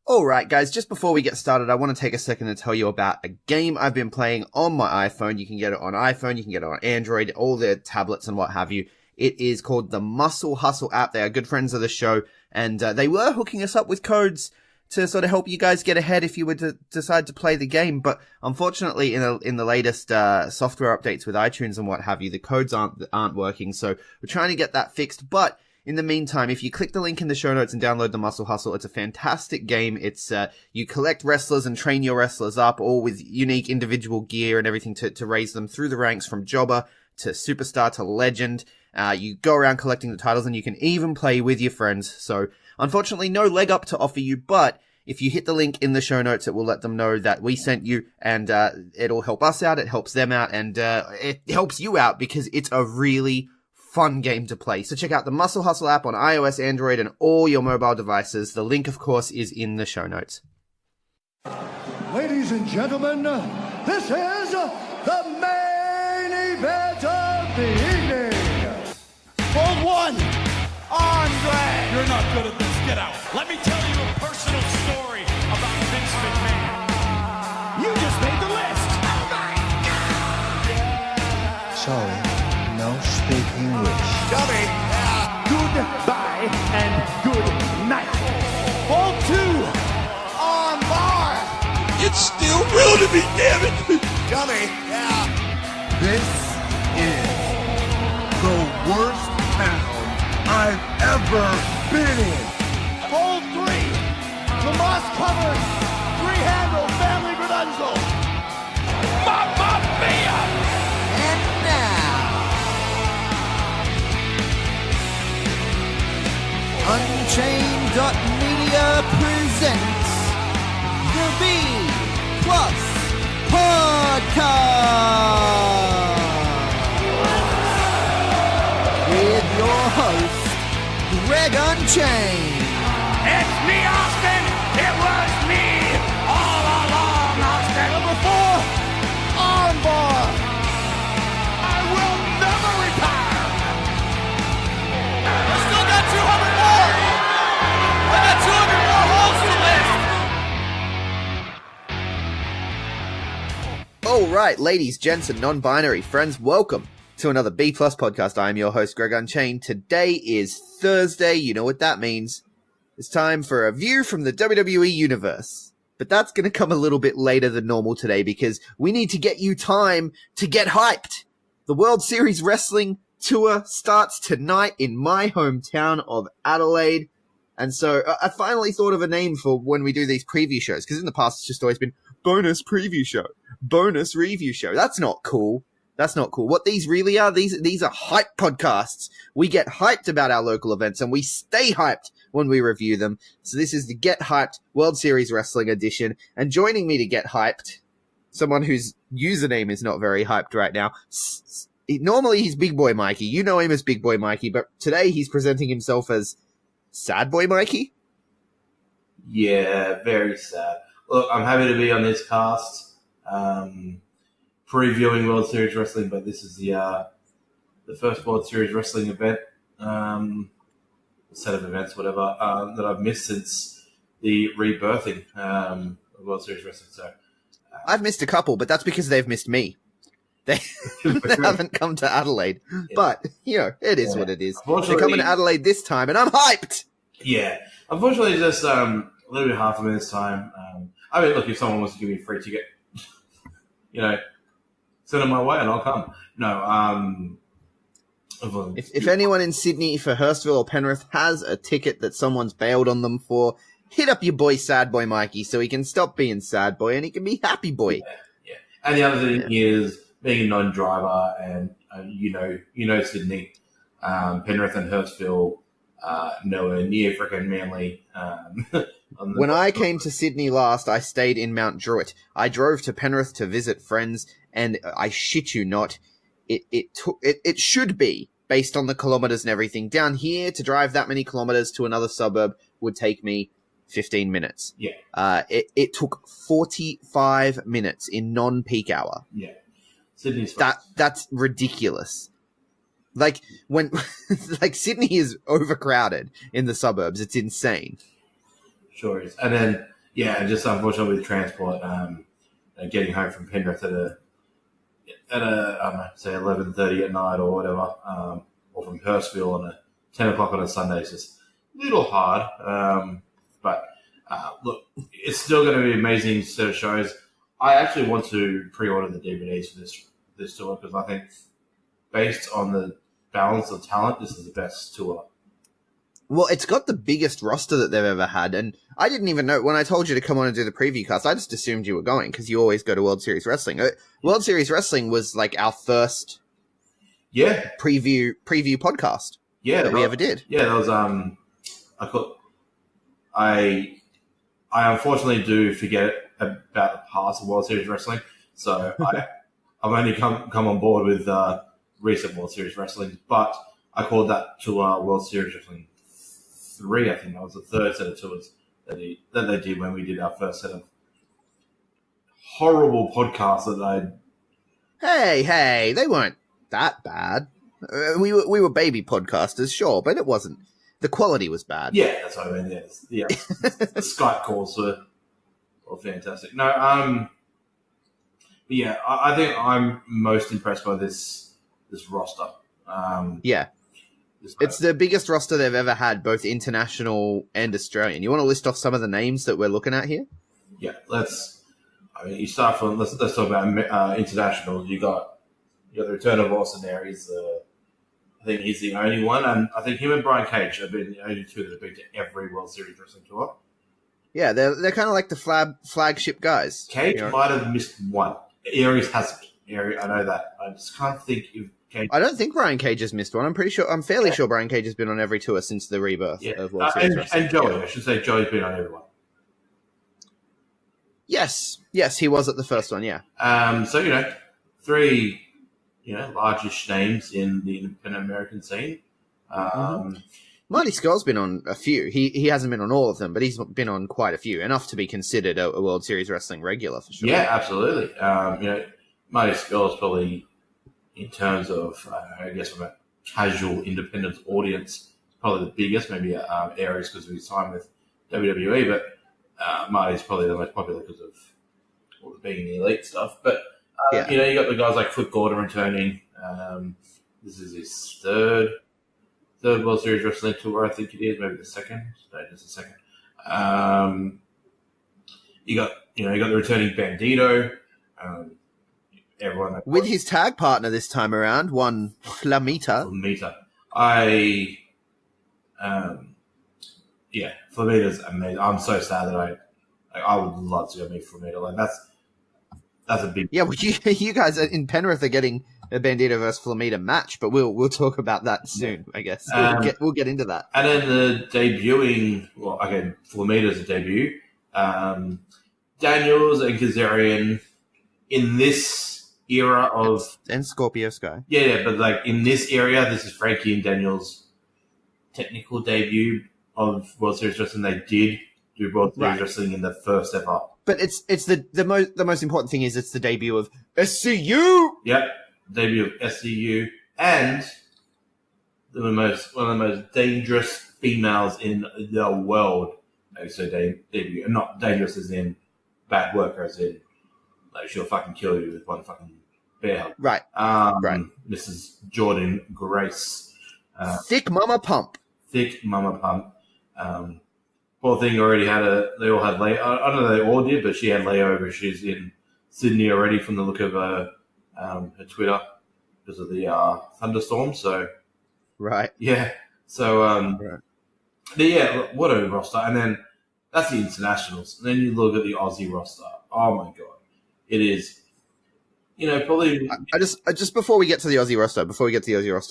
Alright guys, just before we get started, I want to take a second to tell you about a game I've been playing on my iPhone. You can get it on iPhone, you can get it on Android, all the tablets and what have you. It is called the Muscle Hustle app. They are good friends of the show, and they were hooking us up with codes to sort of help you guys get ahead if you were to decide to play the game. But unfortunately, in the latest software updates with iTunes and what have you, the codes aren't working. So we're trying to get that fixed. But in the meantime, if you click the link in the show notes and download the Muscle Hustle, it's a fantastic game. It's you collect wrestlers and train your wrestlers up, all with unique individual gear and everything to raise them through the ranks from jobber to superstar to legend. You go around collecting the titles, and you can even play with your friends. So unfortunately, no leg up to offer you, but if you hit the link in the show notes, it will let them know that we sent you, and it'll help us out, it helps them out, and it helps you out because it's a really fun game to play. So check out the Muscle Hustle app on iOS, Android, and all your mobile devices. The link, of course, is in the show notes. Ladies and gentlemen, this is the main event of the evening. Hold one. Andre. You're not good at this. Get out. Let me tell you a personal story about Vince McMahon. You just made the list. Oh my God. Sorry, no speak English. Dummy. Goodbye and good night. Hold two. On bar. It's still real to me, damn it. Dummy. This is the worst town I've ever been in. Hold three. Tomas covers. Three-handle family Gradunzo. Mamma mia. And now, Unchained.media presents the B Plus Podcast with your host, Greg Unchained. It's me, Austin. It was me all along, Austin. Number 4. Armbar. I will never retire. I still got 200 more. I got 200 more holes to list. Alright, ladies, gents, and non-binary friends, welcome to another B Plus Podcast. I am your host, Greg Unchained. Today is Thursday. You know what that means. It's time for a view from the WWE Universe. But that's going to come a little bit later than normal today because we need to get you time to get hyped. The World Series Wrestling Tour starts tonight in my hometown of Adelaide. And so I finally thought of a name for when we do these preview shows, because in the past it's just always been bonus preview show, bonus review show. That's not cool. That's not cool. What these really are, these are hype podcasts. We get hyped about our local events, and we stay hyped when we review them. So this is the Get Hyped World Series Wrestling edition. And joining me to get hyped, someone whose username is not very hyped right now. Normally he's Big Boy Mikey. You know him as Big Boy Mikey, but today he's presenting himself as SadBoy Mikey. Yeah, very sad. Look, I'm happy to be on this cast, previewing World Series Wrestling, but this is the first World Series Wrestling event, set of events, whatever, that I've missed since the rebirthing of World Series Wrestling. So I've missed a couple, but that's because they've missed me. They haven't come to Adelaide. Yeah. But, you know, it is what it is. They're coming to Adelaide this time, and I'm hyped! Yeah. Unfortunately, just a little bit hard for me this time. I mean, look, if someone wants to give me a free ticket, you know, send them my way and I'll come. No, if anyone in Sydney for Hurstville or Penrith has a ticket that someone's bailed on them for, hit up your boy SadBoy Mikey so he can stop being sad boy and he can be happy boy. Yeah. And the other thing is, being a non-driver and, you know Sydney, Penrith and Hurstville, nowhere near freaking Manly. When I came to Sydney last, I stayed in Mount Druitt. I drove to Penrith to visit friends, and I shit you not, it should be, based on the kilometres and everything. Down here, to drive that many kilometres to another suburb would take me 15 minutes. Yeah. It took 45 minutes in non-peak hour. Yeah. Sydney's that's ridiculous. Like when like Sydney is overcrowded in the suburbs, it's insane. Sure is. And then Yeah, just unfortunately with transport, getting home from Penrith at a I don't know, say 11:30 at night or whatever, or from Hurstville on a 10 o'clock on a Sunday is just a little hard. But look, it's still going to be an amazing set of shows. I actually want to pre-order the DVDs for this tour because I think, based on the balance of talent, this is the best tour. Well, it's got the biggest roster that they've ever had, and I didn't even know, when I told you to come on and do the preview cast, I just assumed you were going, because you always go to World Series Wrestling. World Series Wrestling was like our first preview podcast that we ever did. Yeah, that was, I unfortunately do forget about the past of World Series Wrestling, so I've only come on board with recent World Series Wrestling, but I called that to World Series Wrestling 3, I think that was the third set of tours that they did when we did our first set of horrible podcasts that Hey, they weren't that bad. We were baby podcasters, sure, but it wasn't. The quality was bad. Yeah, that's what I mean. Yeah, the Skype calls were fantastic. No, but yeah, I think I'm most impressed by this roster. It's the biggest roster they've ever had, both international and Australian. You want to list off some of the names that we're looking at here? Yeah, you start from, let's talk about international. You got the return of Austin Aries. I think he's the only one, and I think him and Brian Cage have been the only two that have been to every World Series Wrestling tour. Yeah, they're kind of like the flagship guys. Cage might have missed one. Aries hasn't. I know that. I just can't think if Cage. I don't think Brian Cage has missed one. I'm fairly sure Brian Cage has been on every tour since the rebirth of World Series Wrestling. And Joey, I should say Joey's been on every one. Yes, he was at the first one, yeah. So, three, largish names in the independent American scene. Marty Skull's been on a few. He hasn't been on all of them, but he's been on quite a few, enough to be considered a World Series Wrestling regular for sure. Yeah, absolutely. Marty Skull is probably, in terms of, I guess, from a casual independent audience, probably the biggest. Maybe Aries because we signed with WWE, but Marty's probably the most popular because of being the elite stuff. But you got the guys like Flip Gordon returning. This is his third World Series Wrestling tour, I think it is, maybe the second. No, just the second. You got the returning Bandito. Everyone with his tag partner this time around, one Flamita. Flamita's amazing. I'm so sad that I would love to go meet Flamita. Like that's a big. Yeah, well, you guys in Penrith are getting a Bandito versus Flamita match, but we'll talk about that soon, I guess. We'll get into that. And then the debuting, Flamita's a debut. Daniels and Kazarian in this era of... And Scorpio Sky. Yeah, but like in this area, this is Frankie and Daniels' technical debut of World Series Wrestling. They did do World Series Wrestling in the first ever. But it's the most important thing is it's the debut of SCU. Yep, debut of SCU and one of the most dangerous females in the world. So debut, not dangerous as in bad worker, as in like she'll fucking kill you with one fucking bear hug. Right. Mrs. Jordan Grace. Thick Mama Pump. Poor thing already they all had I don't know they all did, but she had layover. She's in Sydney already from the look of her Twitter because of the thunderstorm. So, right. Yeah. So, yeah, what a roster. And then that's the internationals. And then you look at the Aussie roster. Oh my God. It is, probably. I just before we get to the Aussie roster,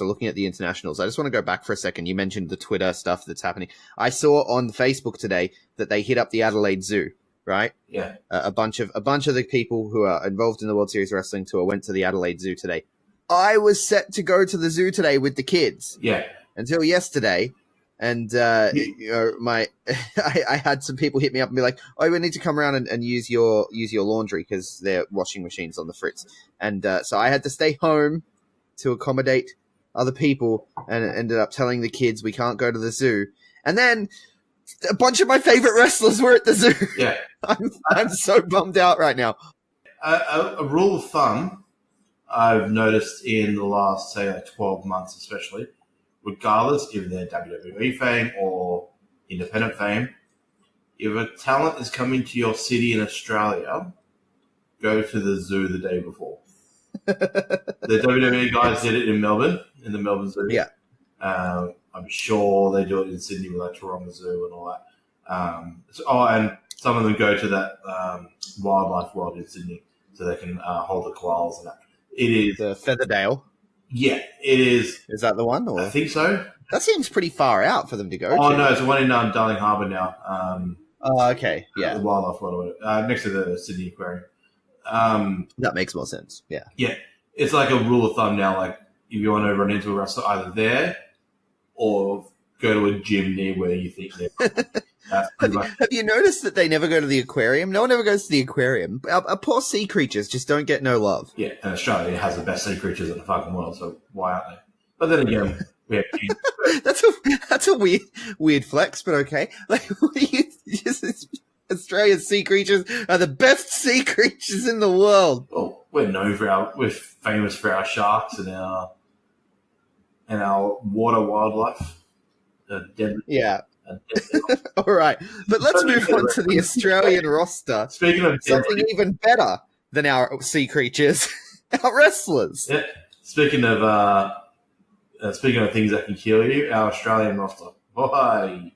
looking at the internationals, I just want to go back for a second. You mentioned the Twitter stuff that's happening. I saw on Facebook today that they hit up the Adelaide Zoo, right? Yeah. A bunch of the people who are involved in the World Series Wrestling Tour went to the Adelaide Zoo today. I was set to go to the zoo today with the kids. Yeah. Until yesterday. And, I had some people hit me up and be like, oh, we need to come around and use your laundry because they're washing machines on the fritz. And, so I had to stay home to accommodate other people and ended up telling the kids we can't go to the zoo. And then A bunch of my favorite wrestlers were at the zoo. Yeah. I'm so bummed out right now. A rule of thumb I've noticed in the last, say, like 12 months especially, regardless if they're WWE fame or independent fame, if a talent is coming to your city in Australia, go to the zoo the day before. The WWE guys did it in Melbourne, in the Melbourne Zoo. Yeah. I'm sure they do it in Sydney with like Toronto Zoo and all that. And some of them go to that wildlife world in Sydney so they can hold the koalas and that. It is the Featherdale. Yeah, it is. Is that the one? Or? I think so. That seems pretty far out for them to go to. Oh, no, it's the one in Darling Harbour now. Oh, okay. Yeah. The wildlife world, next to the Sydney Aquarium. That makes more sense. Yeah. Yeah. It's like a rule of thumb now, like if you want to run into a wrestler either there or go to a gym near where you think they're. Have you noticed that they never go to the aquarium? No one ever goes to the aquarium. Our poor sea creatures just don't get no love. Yeah, and Australia has the best sea creatures in the fucking world, so why aren't they? But then again, we have that's a weird flex, but okay. Like, Australia's sea creatures are the best sea creatures in the world. Well, we're famous for our sharks and our water wildlife. Yeah. All right, but let's move on to the Australian roster. Speaking of something even better than our sea creatures, our wrestlers. Yeah. Speaking of things that can kill you, our Australian roster. Boy,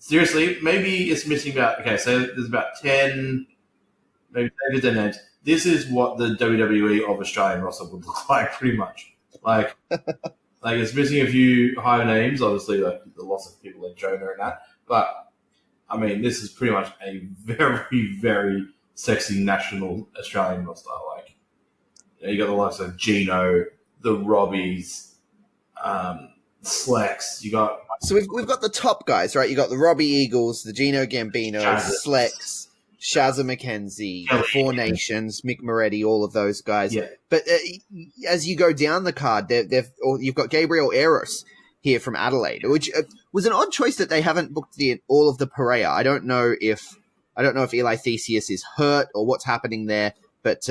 seriously, maybe it's missing about. Okay, so there's about 10, maybe 10 names. This is what the WWE of Australian roster would look like, pretty much. Like it's missing a few higher names, obviously, like the loss of people like Jonah and that. But, I mean, this is pretty much a very, very sexy national Australian roster. Like, you got the likes of Gino, the Robbies, Slex. You got... So we've got the top guys, right? You got the Robbie Eagles, the Gino Gambino, Slex, Shazza McKenzie, the Four Nations, Mick Moretti, all of those guys. Yeah. But as you go down the card, you've got Gabriel Eros here from Adelaide, which was an odd choice that they haven't booked all of the Perea. I don't know if Eli Theseus is hurt or what's happening there, but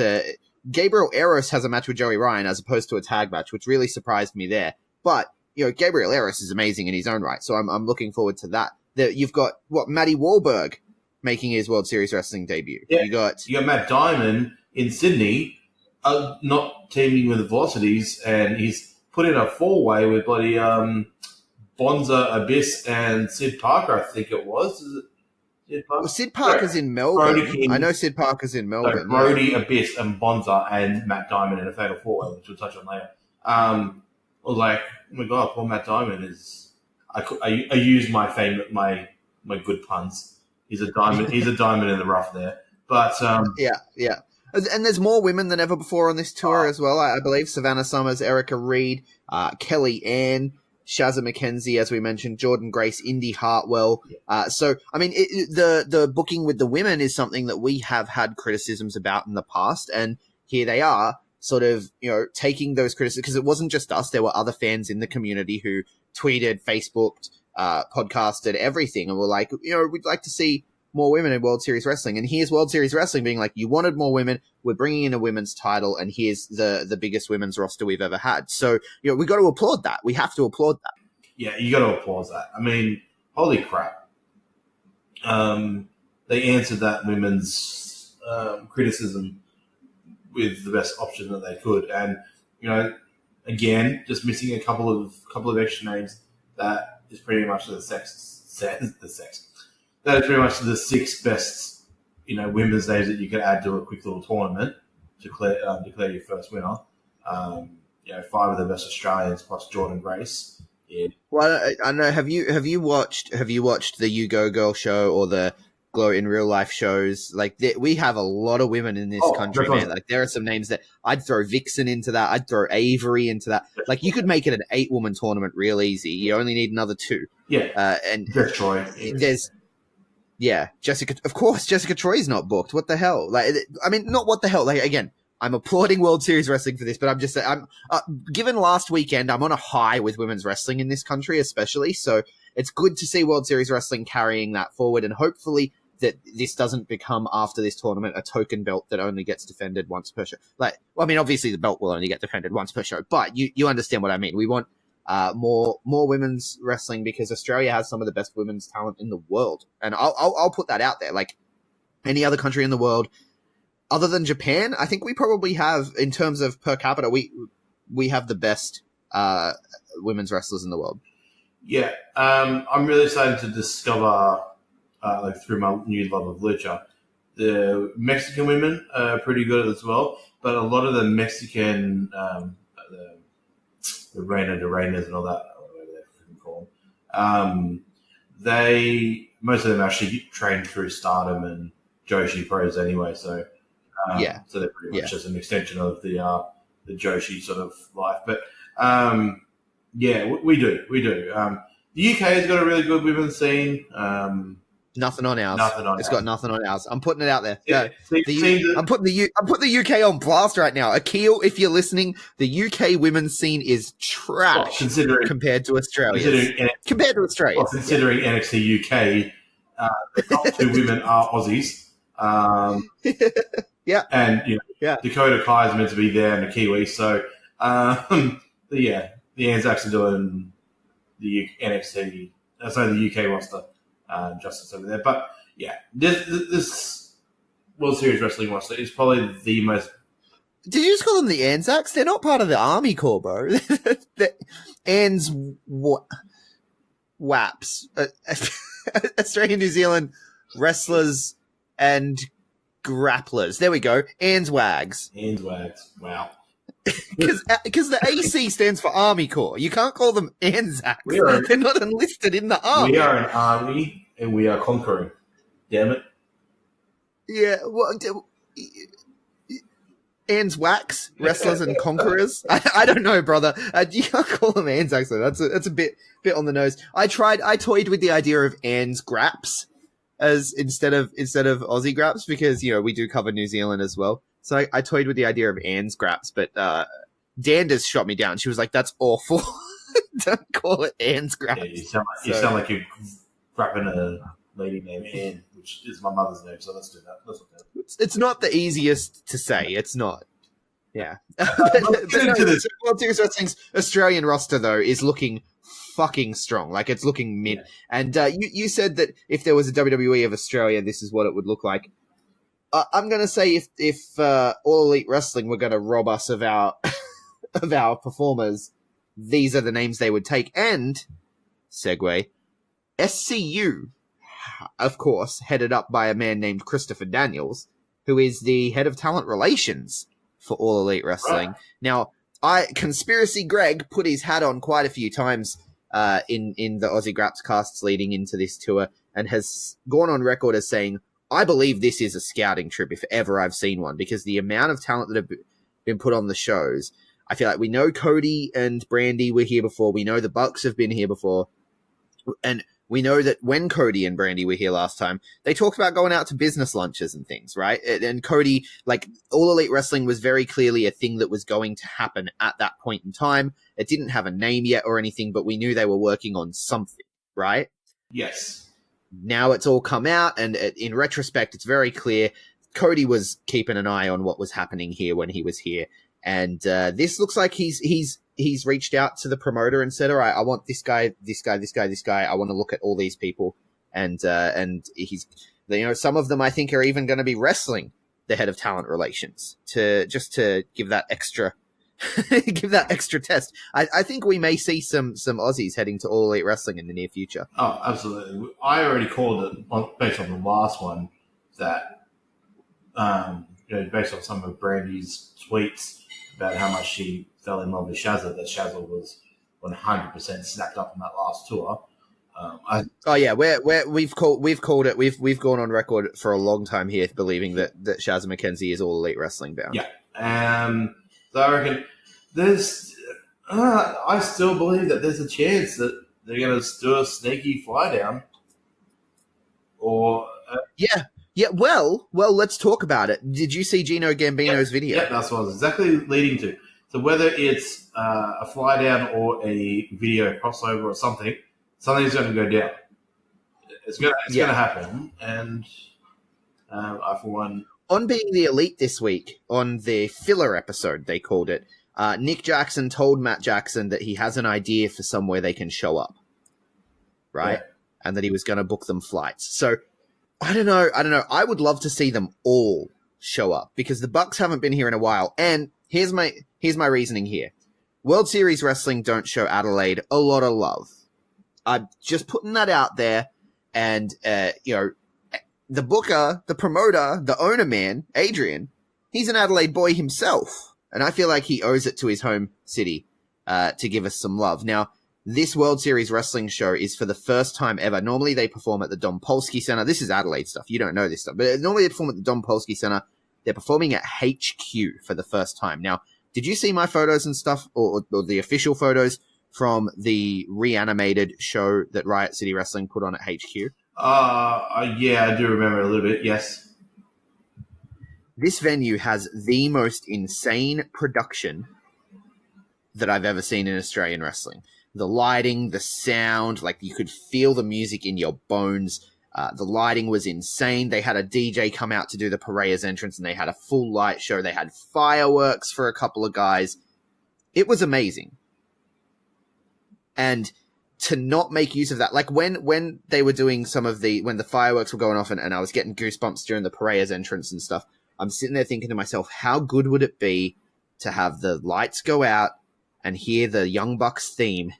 Gabriel Eros has a match with Joey Ryan as opposed to a tag match, which really surprised me there. But Gabriel Eros is amazing in his own right, so I'm looking forward to that. You've got Matty Wahlberg making his World Series Wrestling debut. Yeah. You got Matt Diamond in Sydney, not teaming with the Velocities, and he's put in a four-way with bloody Bonza, Abyss, and Sid Parker, I think it was. Is it Sid Parker? Sid Parker's in Melbourne. I know Sid Parker's in Melbourne. So Brody, Abyss, and Bonza, and Matt Diamond in a fatal four-way, which we'll touch on later. I was like, oh my god, poor Matt Diamond is... I use my good puns. He's a diamond. He's a diamond in the rough there. But yeah. And there's more women than ever before on this tour as well. I believe Savannah Summers, Erica Reed, Kelly Ann, Shazza McKenzie, as we mentioned, Jordan Grace, Indy Hartwell. So I mean, the booking with the women is something that we have had criticisms about in the past, and here they are, sort of taking those criticisms, because it wasn't just us. There were other fans in the community who tweeted, Facebooked, podcasted, everything, and we're like, we'd like to see more women in World Series Wrestling. And here's World Series Wrestling being like, you wanted more women, we're bringing in a women's title, and here's the biggest women's roster we've ever had. So, we got to applaud that. We have to applaud that. Yeah, you got to applaud that. I mean, holy crap. They answered that women's criticism with the best option that they could. And, again, just missing a couple of extra names, that is pretty much the sex. That is pretty much the 6 best, women's names that you could add to a quick little tournament to declare your first winner. 5 of the best Australians plus Jordan Grace. Yeah. Well, I don't know. Have you watched the You Go Girl show or the Glow in Real Life shows? Like, we have a lot of women in this country, man. Like, there are some names that I'd throw Vixen into that. I'd throw Avery into that. Like, you could make it an 8-woman tournament real easy. You only need another 2. Yeah. And Troy. Jessica. Of course, Jessica Troy's not booked. What the hell? Like, I mean, not what the hell. Like, again, I'm applauding World Series Wrestling for this, but I'm just saying, given last weekend, I'm on a high with women's wrestling in this country, especially. So it's good to see World Series Wrestling carrying that forward, and hopefully that this doesn't become, after this tournament, a token belt that only gets defended once per show. Like, well, I mean, obviously the belt will only get defended once per show, but you understand what I mean. We want more women's wrestling because Australia has some of the best women's talent in the world, and I'll put that out there. Like, any other country in the world other than Japan, I think we probably have, in terms of per capita, we have the best women's wrestlers in the world. Yeah, I'm really starting to discover, like through my new love of lucha, the Mexican women are pretty good as well. But a lot of the Mexican, the Reina de Reinas and all that, whatever they call them, most of them actually trained through Stardom and Joshi Pros anyway. So so they're pretty much just an extension of the Joshi sort of life. But we do. The UK has got a really good women's scene. Nothing on ours. It's got nothing on ours. I'm putting it out there. Yeah. I'm putting the UK on blast right now. Akil, if you're listening, the UK women's scene is trash compared to Australia. Considering NXT UK, the top two women are Aussies. And Dakota Kai is meant to be there and the Kiwi. So the Anzacs are doing the NXT, the UK roster justice over there. But this World Series Wrestling roster is probably the most. Did you just call them the Anzacs? They're not part of the Army Corps, bro. The WAPs, Australian New Zealand wrestlers and grapplers. There we go. ANZWAGs. Wow. Because the AC stands for Army Corps. You can't call them Anzacs. They're not enlisted in the army. We are an army, and we are conquering. Damn it. Yeah. Well, Anzwax, wrestlers and conquerors. I don't know, brother. You can't call them Anzacs though. That's a bit on the nose. I toyed with the idea of Anzgraps as instead of Aussie Graps because we do cover New Zealand as well. So I toyed with the idea of Anzgraps, but Danders shot me down. She was like, "That's awful. Don't call it Anzgraps." Yeah, you sound like you're grabbing a lady named Anne, which is my mother's name. So let's do that. Let's look at it. It's not the easiest to say. It's not. Yeah. Let's get into this. World Series Wrestling's Australian roster though is looking fucking strong. Like it's looking mid. Yeah. And you said that if there was a WWE of Australia, this is what it would look like. I'm going to say if All Elite Wrestling were going to rob us of our of our performers, these are the names they would take. And, segue, SCU, of course, headed up by a man named Christopher Daniels, who is the head of talent relations for All Elite Wrestling. Right. Now, Conspiracy Greg put his hat on quite a few times in the Aussie Graps casts leading into this tour and has gone on record as saying, I believe this is a scouting trip if ever I've seen one, because the amount of talent that have been put on the shows, I feel like we know Cody and Brandy were here before. We know the Bucks have been here before. And we know that when Cody and Brandy were here last time, they talked about going out to business lunches and things, right? And Cody, like, All Elite Wrestling was very clearly a thing that was going to happen at that point in time. It didn't have a name yet or anything, but we knew they were working on something, right? Yes. Now it's all come out, and in retrospect, it's very clear Cody was keeping an eye on what was happening here when he was here. And this looks like he's reached out to the promoter and said, all right, I want this guy. I want to look at all these people. And he's, some of them I think are even going to be wrestling the head of talent relations to give that extra test. I think we may see some Aussies heading to All Elite Wrestling in the near future. Oh, absolutely. I already called it based on the last one that, based on some of Brandy's tweets about how much she fell in love with Shazza, that Shazza was 100% snapped up in that last tour. We've called it. We've gone on record for a long time here believing that Shazza McKenzie is All Elite Wrestling bound. Yeah. So I reckon I still believe that there's a chance that they're going to do a sneaky fly down. Yeah. Well, let's talk about it. Did you see Gino Gambino's video? Yeah, that's what I was exactly leading to. So whether it's a fly down or a video crossover or something, something's going to go down. It's going to happen, and I, for one... On Being the Elite this week, on the filler episode, they called it, Nick Jackson told Matt Jackson that he has an idea for somewhere they can show up, right? Yeah. And that he was going to book them flights. So, I don't know. I would love to see them all show up, because the Bucks haven't been here in a while. And here's my reasoning here. World Series Wrestling don't show Adelaide a lot of love. I'm just putting that out there. And, the booker, the promoter, the owner man, Adrian, he's an Adelaide boy himself. And I feel like he owes it to his home city to give us some love. Now, this World Series Wrestling show is for the first time ever. Normally they perform at the Dom Polsky Center. This is Adelaide stuff. You don't know this stuff. But normally they perform at the Dom Polsky Center. They're performing at HQ for the first time. Now, did you see my photos and stuff, or the official photos from the reanimated show that Riot City Wrestling put on at HQ? Yeah, I do remember a little bit, yes. This venue has the most insane production that I've ever seen in Australian wrestling. The lighting, the sound, like you could feel the music in your bones. The lighting was insane. They had a DJ come out to do the Parea's entrance, and they had a full light show. They had fireworks for a couple of guys. It was amazing. And to not make use of that, like when they were doing when the fireworks were going off and I was getting goosebumps during the Parea's entrance and stuff, I'm sitting there thinking to myself, how good would it be to have the lights go out and hear the Young Bucks theme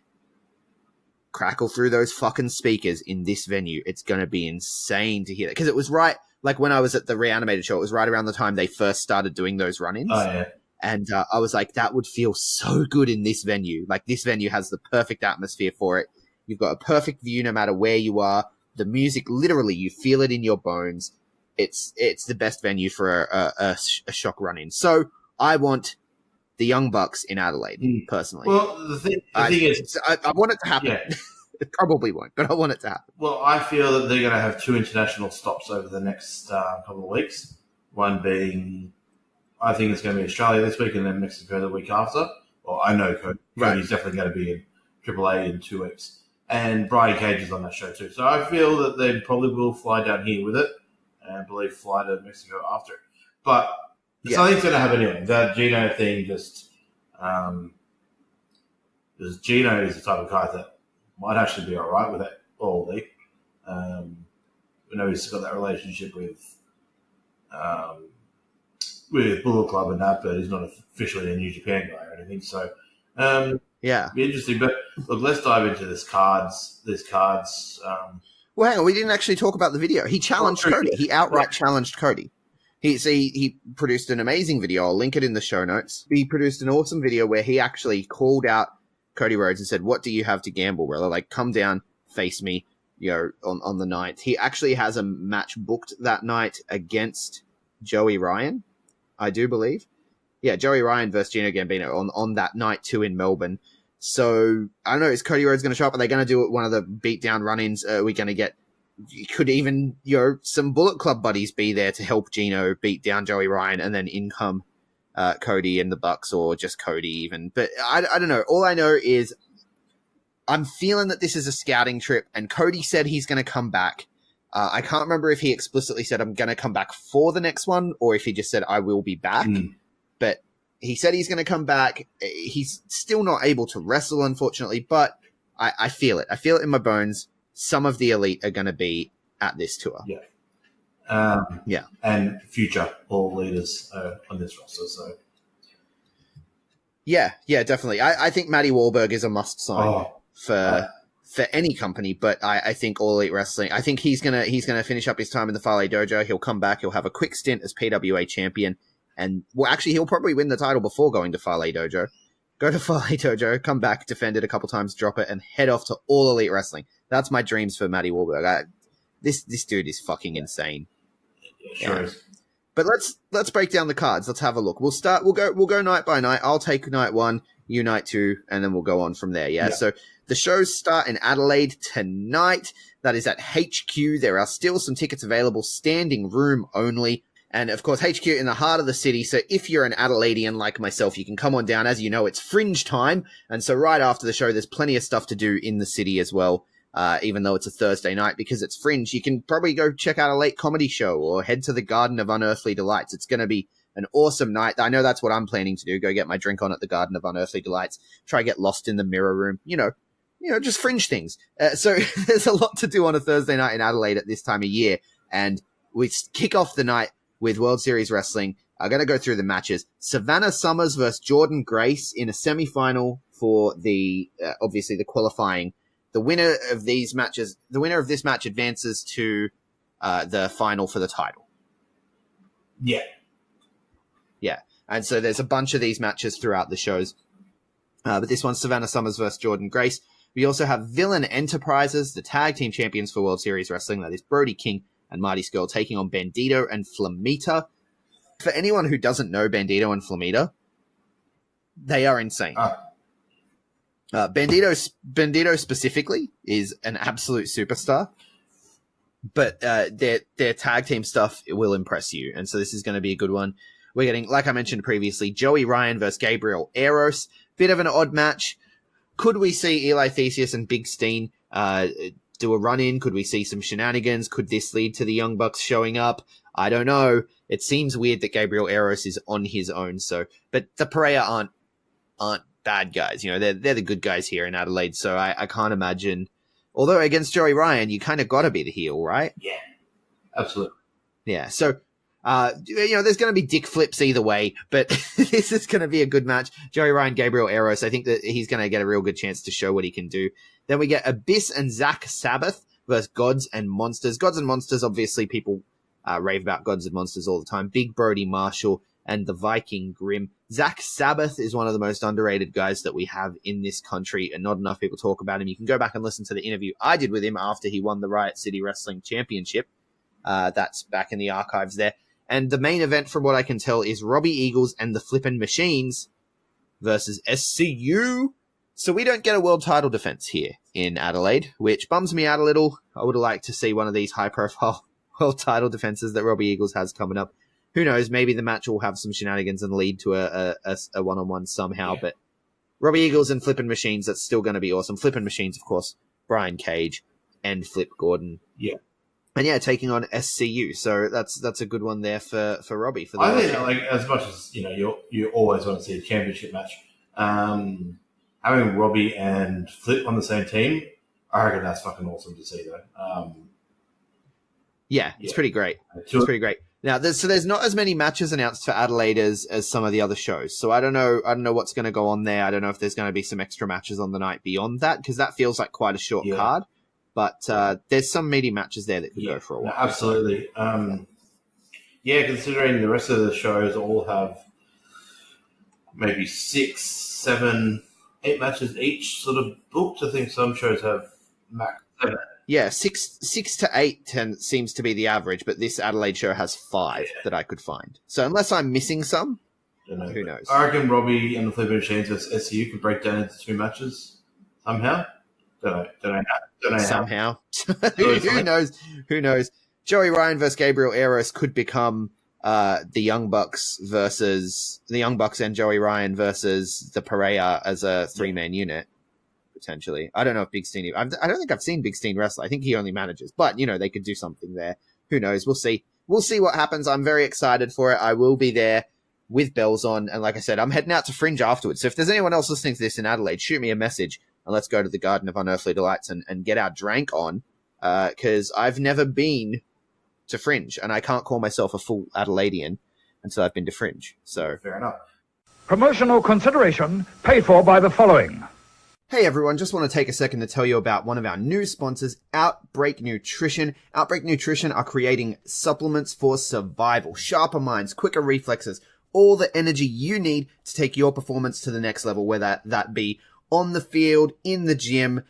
crackle through those fucking speakers in this venue? It's going to be insane to hear that. Because it was right, like when I was at the reanimated show, it was right around the time they first started doing those run-ins. Oh, yeah. And I was like, that would feel so good in this venue. Like, this venue has the perfect atmosphere for it. You've got a perfect view no matter where you are. The music, literally, you feel it in your bones. It's the best venue for a shock run-in. So I want the Young Bucks in Adelaide, personally. Well, the thing is... I want it to happen. Yeah. It probably won't, but I want it to happen. Well, I feel that they're going to have 2 international stops over the next couple of weeks. One being... I think it's going to be Australia this week and then Mexico the week after. Well, I know Cody's definitely going to be in AAA in 2 weeks. And Brian Cage is on that show too. So I feel that they probably will fly down here with it and I believe fly to Mexico after it. But something's going to happen anyway. That Gino thing just... because Gino is the type of guy that might actually be all right with it all week. We know he's got that relationship with Bullet Club and that, but he's not officially a New Japan guy or anything. So, be interesting. But look, let's dive into this cards. Well, hang on, we didn't actually talk about the video. He challenged Cody. He outright challenged Cody. He produced an amazing video. I'll link it in the show notes. He produced an awesome video where he actually called out Cody Rhodes and said, "What do you have to gamble, brother? Like, come down, face me, on the 9th." He actually has a match booked that night against Joey Ryan, I do believe. Yeah, Joey Ryan versus Gino Gambino on that night too in Melbourne. So, I don't know, is Cody Rhodes going to show up? Are they going to do one of the beatdown run-ins? Are we going to get... Could even, some Bullet Club buddies be there to help Gino beat down Joey Ryan, and then in come Cody and the Bucks, or just Cody even. But I don't know. All I know is I'm feeling that this is a scouting trip, and Cody said he's going to come back. I can't remember if he explicitly said, I'm going to come back for the next one, or if he just said, I will be back. But he said he's going to come back. He's still not able to wrestle, unfortunately, but I feel it. I feel it in my bones. Some of the elite are going to be at this tour. Yeah. And future all leaders on this roster. So. Yeah, definitely. I think Matty Wahlberg is a must sign for any company, but I think All Elite Wrestling, I think he's gonna finish up his time in the Fale Dojo. He'll come back. He'll have a quick stint as PWA champion, and actually he'll probably win the title before going to Fale Dojo. Go to Fale Dojo, come back, defend it a couple times, drop it, and head off to All Elite Wrestling. That's my dreams for Matty Wahlberg. This dude is fucking insane. Sure is. But let's break down the cards. Let's have a look. We'll go night by night. I'll take night 1, you night 2, and then we'll go on from there. Yeah. So the shows start in Adelaide tonight. That is at HQ. There are still some tickets available, standing room only. And of course, HQ in the heart of the city. So if you're an Adelaidean like myself, you can come on down. As you know, it's Fringe time. And so right after the show, there's plenty of stuff to do in the city as well. even though it's a Thursday night because it's Fringe. You can probably go check out a late comedy show or head to the Garden of Unearthly Delights. It's going to be an awesome night. I know that's what I'm planning to do. Go get my drink on at the Garden of Unearthly Delights. Try get lost in the mirror room. Just Fringe things. So there's a lot to do on a Thursday night in Adelaide at this time of year. And we kick off the night with World Series Wrestling. I'm going to go through the matches. Savannah Summers versus Jordan Grace in a semifinal for the, obviously the qualifying. The winner of this match advances to the final for the title. Yeah. Yeah. And so there's a bunch of these matches throughout the shows. But this one's Savannah Summers versus Jordan Grace. We also have Villain Enterprises, the tag team champions for World Series Wrestling. That is Brody King and Marty Scurll taking on Bandito and Flamita. For anyone who doesn't know Bandito and Flamita, they are insane. Bandito specifically is an absolute superstar, but their tag team stuff will impress you. And so this is going to be a good one. We're getting, like I mentioned previously, Joey Ryan versus Gabriel Eros. Bit of an odd match. Could we see Eli Theseus and Big Steen do a run-in? Could we see some shenanigans? Could this lead to the Young Bucks showing up? I don't know. It seems weird that Gabriel Eros is on his own. But the Pereira aren't bad guys. They're the good guys here in Adelaide. So I can't imagine. Although against Joey Ryan, you kind of got to be the heel, right? Yeah, absolutely. Yeah. So. There's going to be dick flips either way, but this is going to be a good match. Joey Ryan, Gabriel Eros. I think that he's going to get a real good chance to show what he can do. Then we get Abyss and Zach Sabbath versus Gods and Monsters. Gods and Monsters, obviously, people rave about Gods and Monsters all the time. Big Brody Marshall and the Viking Grim. Zach Sabbath is one of the most underrated guys that we have in this country, and not enough people talk about him. You can go back and listen to the interview I did with him after he won the Riot City Wrestling Championship. That's back in the archives there. And the main event, from what I can tell, is Robbie Eagles and the Flippin' Machines versus SCU. So we don't get a world title defense here in Adelaide, which bums me out a little. I would have liked to see one of these high-profile world title defenses that Robbie Eagles has coming up. Who knows? Maybe the match will have some shenanigans and lead to a one-on-one somehow. Yeah. But Robbie Eagles and Flippin' Machines, that's still going to be awesome. Flippin' Machines, of course, Brian Cage and Flip Gordon. Yeah. And yeah, taking on SCU, so that's a good one there for Robbie. For the I think as much as you always want to see a championship match, having Robbie and Flip on the same team, I reckon that's fucking awesome to see though. It's pretty great. It's pretty great. Now, there's not as many matches announced for Adelaide as some of the other shows, so I don't know what's going to go on there. I don't know if there's going to be some extra matches on the night beyond that, because that feels like quite a short card. But there's some meaty matches there that could go for a while. Absolutely. Considering the rest of the shows all have maybe 6, 7, 8 matches each sort of booked. I think some shows have max 7. Yeah, 6 to 8 seems to be the average, but this Adelaide show has 5 that I could find. So unless I'm missing some, who knows? I reckon Robbie and the Flippin' Machines versus SCU could break down into 2 matches somehow. Don't know somehow. Who knows? Joey Ryan versus Gabriel Eros could become the Young Bucks and Joey Ryan versus the Pereira as a 3-man unit, potentially. I don't know if Big Steen... I don't think I've seen Big Steen wrestle. I think he only manages. But, they could do something there. Who knows? We'll see. We'll see what happens. I'm very excited for it. I will be there with bells on. And like I said, I'm heading out to Fringe afterwards. So if there's anyone else listening to this in Adelaide, shoot me a message. And let's go to the Garden of Unearthly Delights and get our drank on, because I've never been to Fringe, and I can't call myself a full Adelaidean until I've been to Fringe. So fair enough. Promotional consideration paid for by the following. Hey everyone, just want to take a second to tell you about one of our new sponsors, Outbreak Nutrition. Outbreak Nutrition are creating supplements for survival, sharper minds, quicker reflexes, all the energy you need to take your performance to the next level, whether that be on the field, in the gym,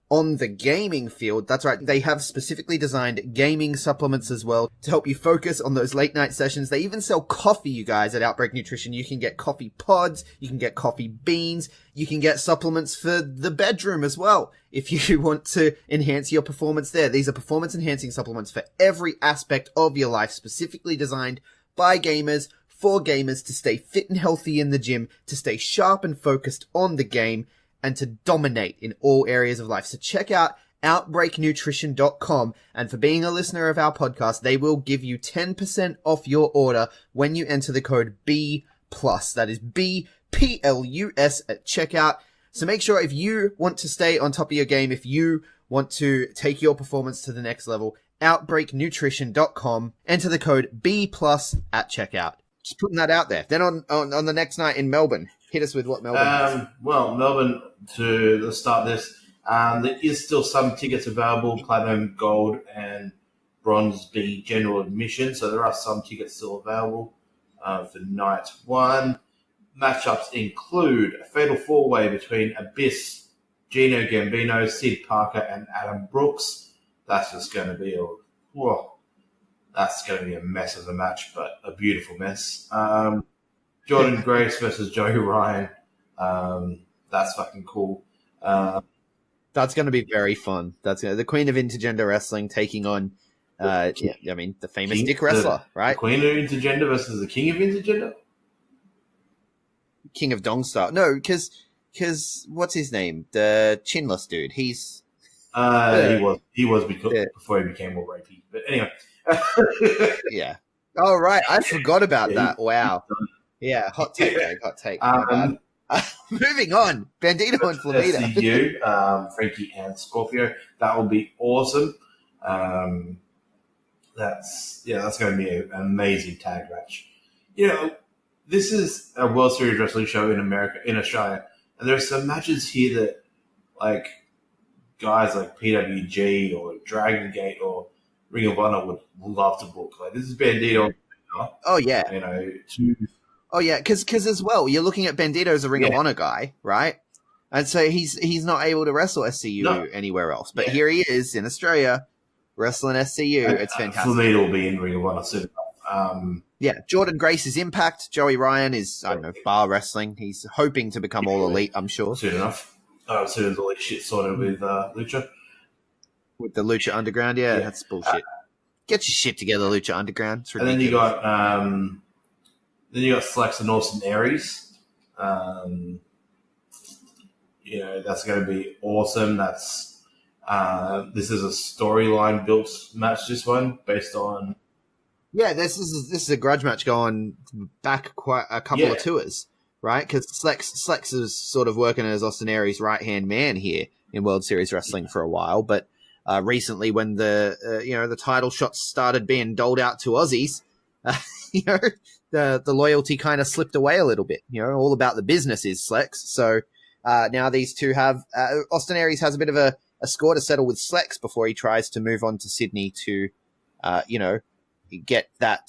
on the gaming field. That's right. They have specifically designed gaming supplements as well to help you focus on those late night sessions. They even sell coffee, you guys, at Outbreak Nutrition. You can get coffee pods. You can get coffee beans. You can get supplements for the bedroom as well if you want to enhance your performance there. These are performance enhancing supplements for every aspect of your life, specifically designed by gamers, for gamers, to stay fit and healthy in the gym, to stay sharp and focused on the game, and to dominate in all areas of life. So check out OUTBREAKNUTRITION.com, and for being a listener of our podcast, they will give you 10% off your order when you enter the code B+. That is BPLUS at checkout. So make sure if you want to stay on top of your game, if you want to take your performance to the next level, OUTBREAKNUTRITION.com, enter the code B+ at checkout. Just putting that out there. Then on the next night in Melbourne, hit us with what Melbourne has. Well, Melbourne, to start this, there is still some tickets available, platinum, gold, and bronze being general admission. So there are some tickets still available for night one. Matchups include a fatal four-way between Abyss, Gino Gambino, Sid Parker, and Adam Brooks. That's just going to be a mess of a match, but a beautiful mess. Jordan Grace versus Joey Ryan. That's fucking cool. That's going to be very fun. The Queen of Intergender Wrestling taking on, the famous Dick Wrestler, right? The Queen of Intergender versus the King of Intergender? King of Dongstar. No, because what's his name? The chinless dude. He's he was before he became more rapey. But anyway. Yeah. Oh, right. I forgot about that. Wow. Yeah. Hot take, Greg. Hot take. Moving on. Bandito and Flamita. SCU, Frankie and Scorpio. That will be awesome. That's going to be an amazing tag match. This is a World Series Wrestling show in Australia, and there are some matches here that, like, guys like PWG or Dragon Gate or Ring of Honor would love to book. Like, this is Bandito. Oh, yeah. Oh, yeah, because as well, you're looking at Bandito as a Ring of Honor guy, right? And so he's not able to wrestle SCU anywhere else. But here he is in Australia, wrestling SCU. It's fantastic. Flamita will be in Ring of Honor soon. Jordan Grace is Impact. Joey Ryan is, bar wrestling. He's hoping to become all elite, I'm sure. Soon enough. As soon as all this shit sorted with Lucha. With the Lucha Underground, that's bullshit. Get your shit together, Lucha Underground. It's ridiculous. And then you got Flex and Austin Aries. That's going to be awesome. That's this is a storyline built match. This one based on. Yeah, this is a grudge match going back quite a couple of tours, right? Because Slex is sort of working as Austin Aries' right-hand man here in World Series Wrestling for a while, but recently when the title shots started being doled out to Aussies, the loyalty kind of slipped away a little bit. All about the business is Slex. So now these two have Austin Aries has a bit of a score to settle with Slex before he tries to move on to Sydney to get that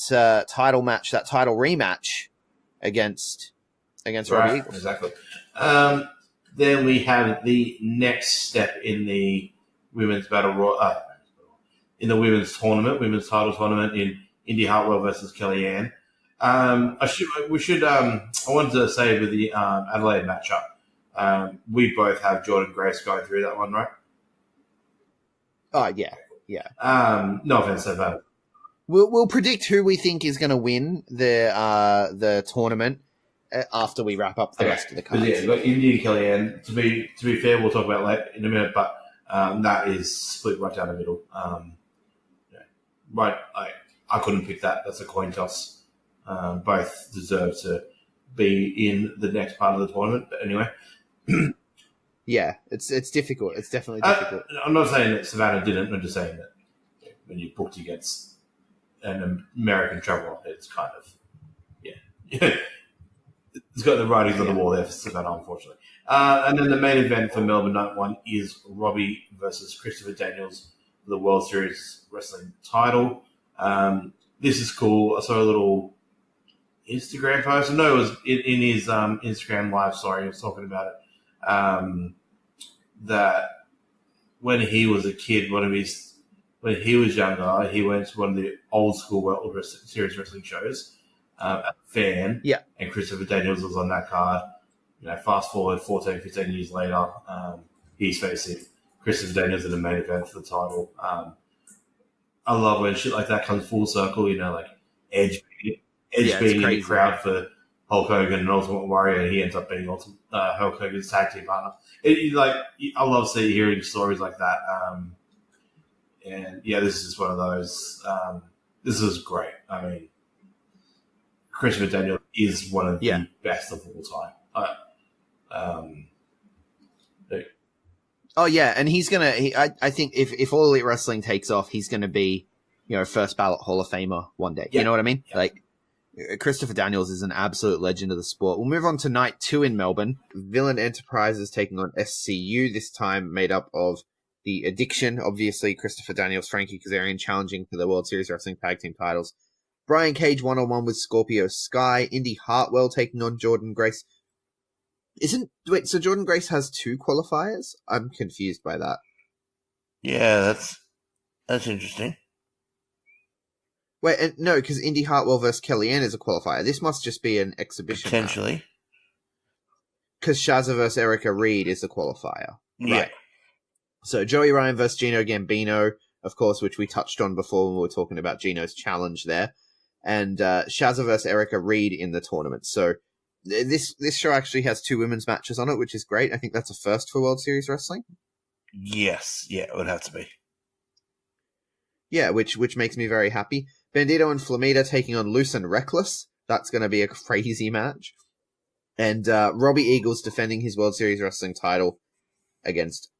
title match, that title rematch against Robbie Eagles. Exactly. Then we have the next step in the women's in the women's title tournament in Indy Hartwell versus Kellyanne. I wanted to say with the Adelaide matchup, we both have Jordan Grace going through that one, right? Oh yeah. No offense, so We'll predict who we think is going to win the tournament after we wrap up the rest of the cards. We've got Indy and Kellyanne. To be fair, we'll talk about that in a minute, but that is split right down the middle. I couldn't pick that. That's a coin toss. Both deserve to be in the next part of the tournament. But anyway. Yeah, it's difficult. It's definitely difficult. I'm not saying that Savannah didn't. I'm just saying that when you booked against an American traveler, it's kind of, it's got the writings on the wall there for Savannah, unfortunately. And then the main event for Melbourne Night 1 is Robbie versus Christopher Daniels for the World Series Wrestling title. This is cool. I saw a little Instagram post. No, it was in his Instagram live. Sorry, he was talking about it. That when he was a kid, when he was younger, he went to one of the old school World Series Wrestling shows as a fan. Yeah. And Christopher Daniels was on that card. Fast forward 14, 15 years later, he's facing Christopher Daniels in the main event for the title. I love when shit like that comes full circle, like Edge being in the crowd for Hulk Hogan and Ultimate Warrior, and he ends up being Hulk Hogan's tag team partner. I love hearing stories like that. And yeah, this is just one of those. This is great. I mean, Christopher Daniels is one of the best of all time. Oh yeah, and he's gonna. I think if All Elite Wrestling takes off, he's gonna be, first ballot Hall of Famer one day. Yeah. You know what I mean? Yeah. Like, Christopher Daniels is an absolute legend of the sport. We'll move on to night 2 in Melbourne. Villain Enterprises taking on SCU, this time made up of the Addiction, obviously Christopher Daniels, Frankie Kazarian challenging for the World Series Wrestling Tag Team titles. Brian Cage 1-on-1 with Scorpio Sky. Indy Hartwell taking on Jordan Grace. So Jordan Grace has 2 qualifiers? I'm confused by that. Yeah, that's interesting. Wait, no, because Indy Hartwell versus Kellyanne is a qualifier. This must just be an exhibition. Potentially. Because Shazza versus Erica Reed is a qualifier. Yeah. Right. So Joey Ryan versus Gino Gambino, of course, which we touched on before when we were talking about Gino's challenge there. And Shazza versus Erica Reed in the tournament. So this show actually has 2 women's matches on it, which is great. I think that's a first for World Series Wrestling. Yes. Yeah, it would have to be. Yeah, which makes me very happy. Bandito and Flamita taking on Loose and Reckless. That's going to be a crazy match. And Robbie Eagles defending his World Series Wrestling title against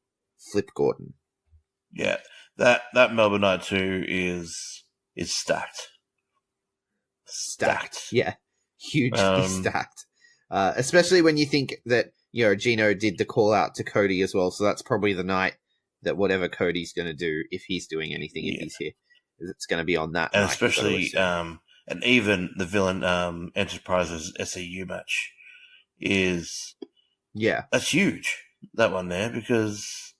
Flip Gordon. Yeah, that Melbourne Night 2 is stacked. Stacked. Yeah, hugely stacked. Especially when you think that, Gino did the call out to Cody as well. So that's probably the night that whatever Cody's going to do, if he's doing anything, if he's here, it's going to be on that and night. Especially, and even the Villain Enterprises SEU match that's huge, that one there, because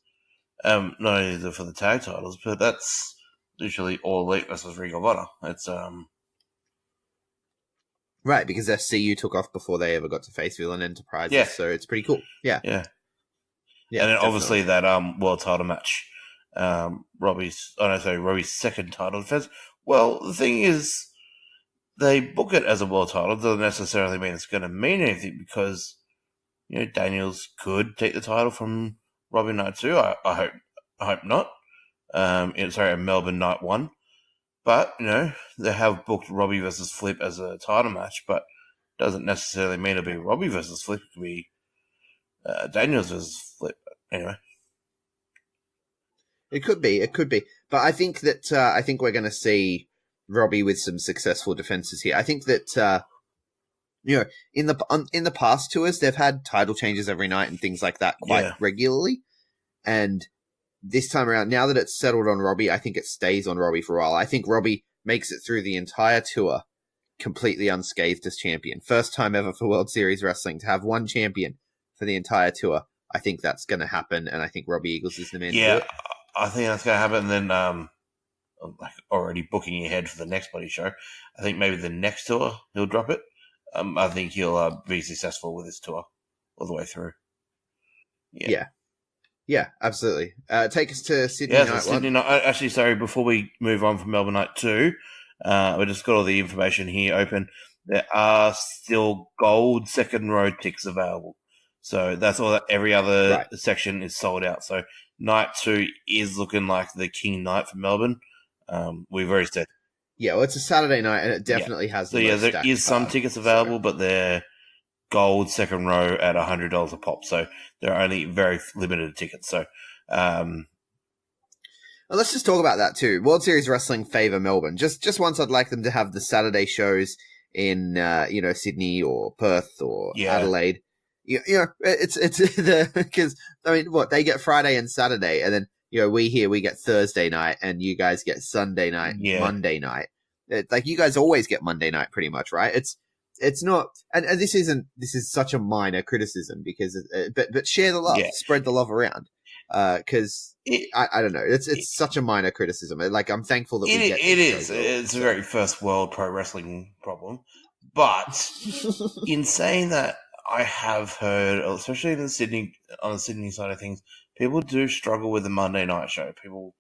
not only for the tag titles, but that's literally All Elite versus Ring of Honor. It's right, because SCU took off before they ever got to face Villain Enterprises, so it's pretty cool. Yeah. And then obviously that world title match, Robbie's second title defense. Well, the thing is, they book it as a world title. Doesn't necessarily mean it's going to mean anything, because Daniels could take the title from Robbie Night 2. I hope not. Melbourne Night 1. But they have booked Robbie versus Flip as a title match, but doesn't necessarily mean it'll be Robbie versus Flip. It could be Daniels versus Flip. Anyway, it could be. But I think that we're going to see Robbie with some successful defenses here. I think that in the past tours, they've had title changes every night and things like that quite regularly. And this time around, now that it's settled on Robbie, I think it stays on Robbie for a while. I think Robbie makes it through the entire tour completely unscathed as champion. First time ever for World Series Wrestling to have one champion for the entire tour. I think that's going to happen, and I think Robbie Eagles is the man to do it. I think that's going to happen. And then, already booking ahead for the next bloody show, I think maybe the next tour he'll drop it. I think he'll be successful with his tour all the way through. Yeah, absolutely. Take us to Sydney Night 1. Sydney Night. Actually, sorry, before we move on from Melbourne Night 2, we just got all the information here open. There are still gold second row ticks available. So that's all. Every other section is sold out. So Night 2 is looking like the king night for Melbourne. We've already said. Yeah, well, it's a Saturday night, and it definitely has. So there is some tickets available, but they're gold second row at $100 a pop. So there are only very limited tickets. So well, let's just talk about that too. World Series Wrestling favor Melbourne. Just once, I'd like them to have the Saturday shows in Sydney or Perth or Adelaide. It's because they get Friday and Saturday, and then we get Thursday night, and you guys get Sunday night, Monday night. You guys always get Monday night, pretty much, right? It's not, and this is such a minor criticism because, but share the love, spread the love around, because I don't know, it's such a minor criticism. I'm thankful that we get it. It's a very first world pro wrestling problem, but in saying that, I have heard, especially on the Sydney side of things, people do struggle with the Monday night show. People,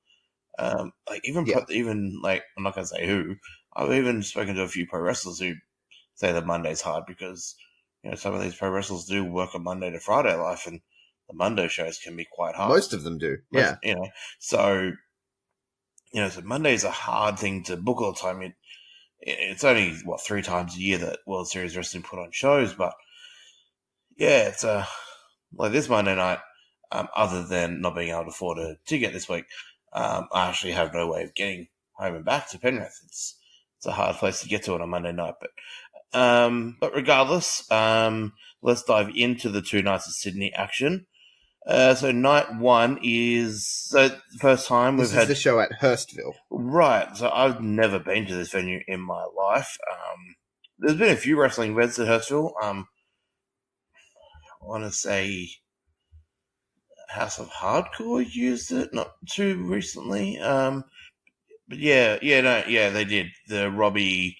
I'm not going to say who. I've even spoken to a few pro wrestlers who say that Monday's hard because, some of these pro wrestlers do work a Monday to Friday life, and the Monday shows can be quite hard. Most of them do, yeah. So Monday's a hard thing to book all the time. It's only, 3 times a year that World Series Wrestling put on shows, but yeah, it's like this Monday night, other than not being able to afford a ticket this week, I actually have no way of getting home and back to Penrith. It's a hard place to get to on a Monday night, but regardless, let's dive into the 2 nights of Sydney action. So night 1 is the first time we've had the show at Hurstville, right? So I've never been to this venue in my life. There's been a few wrestling events at Hurstville. I want to say House of Hardcore used it not too recently. But they did. The Robbie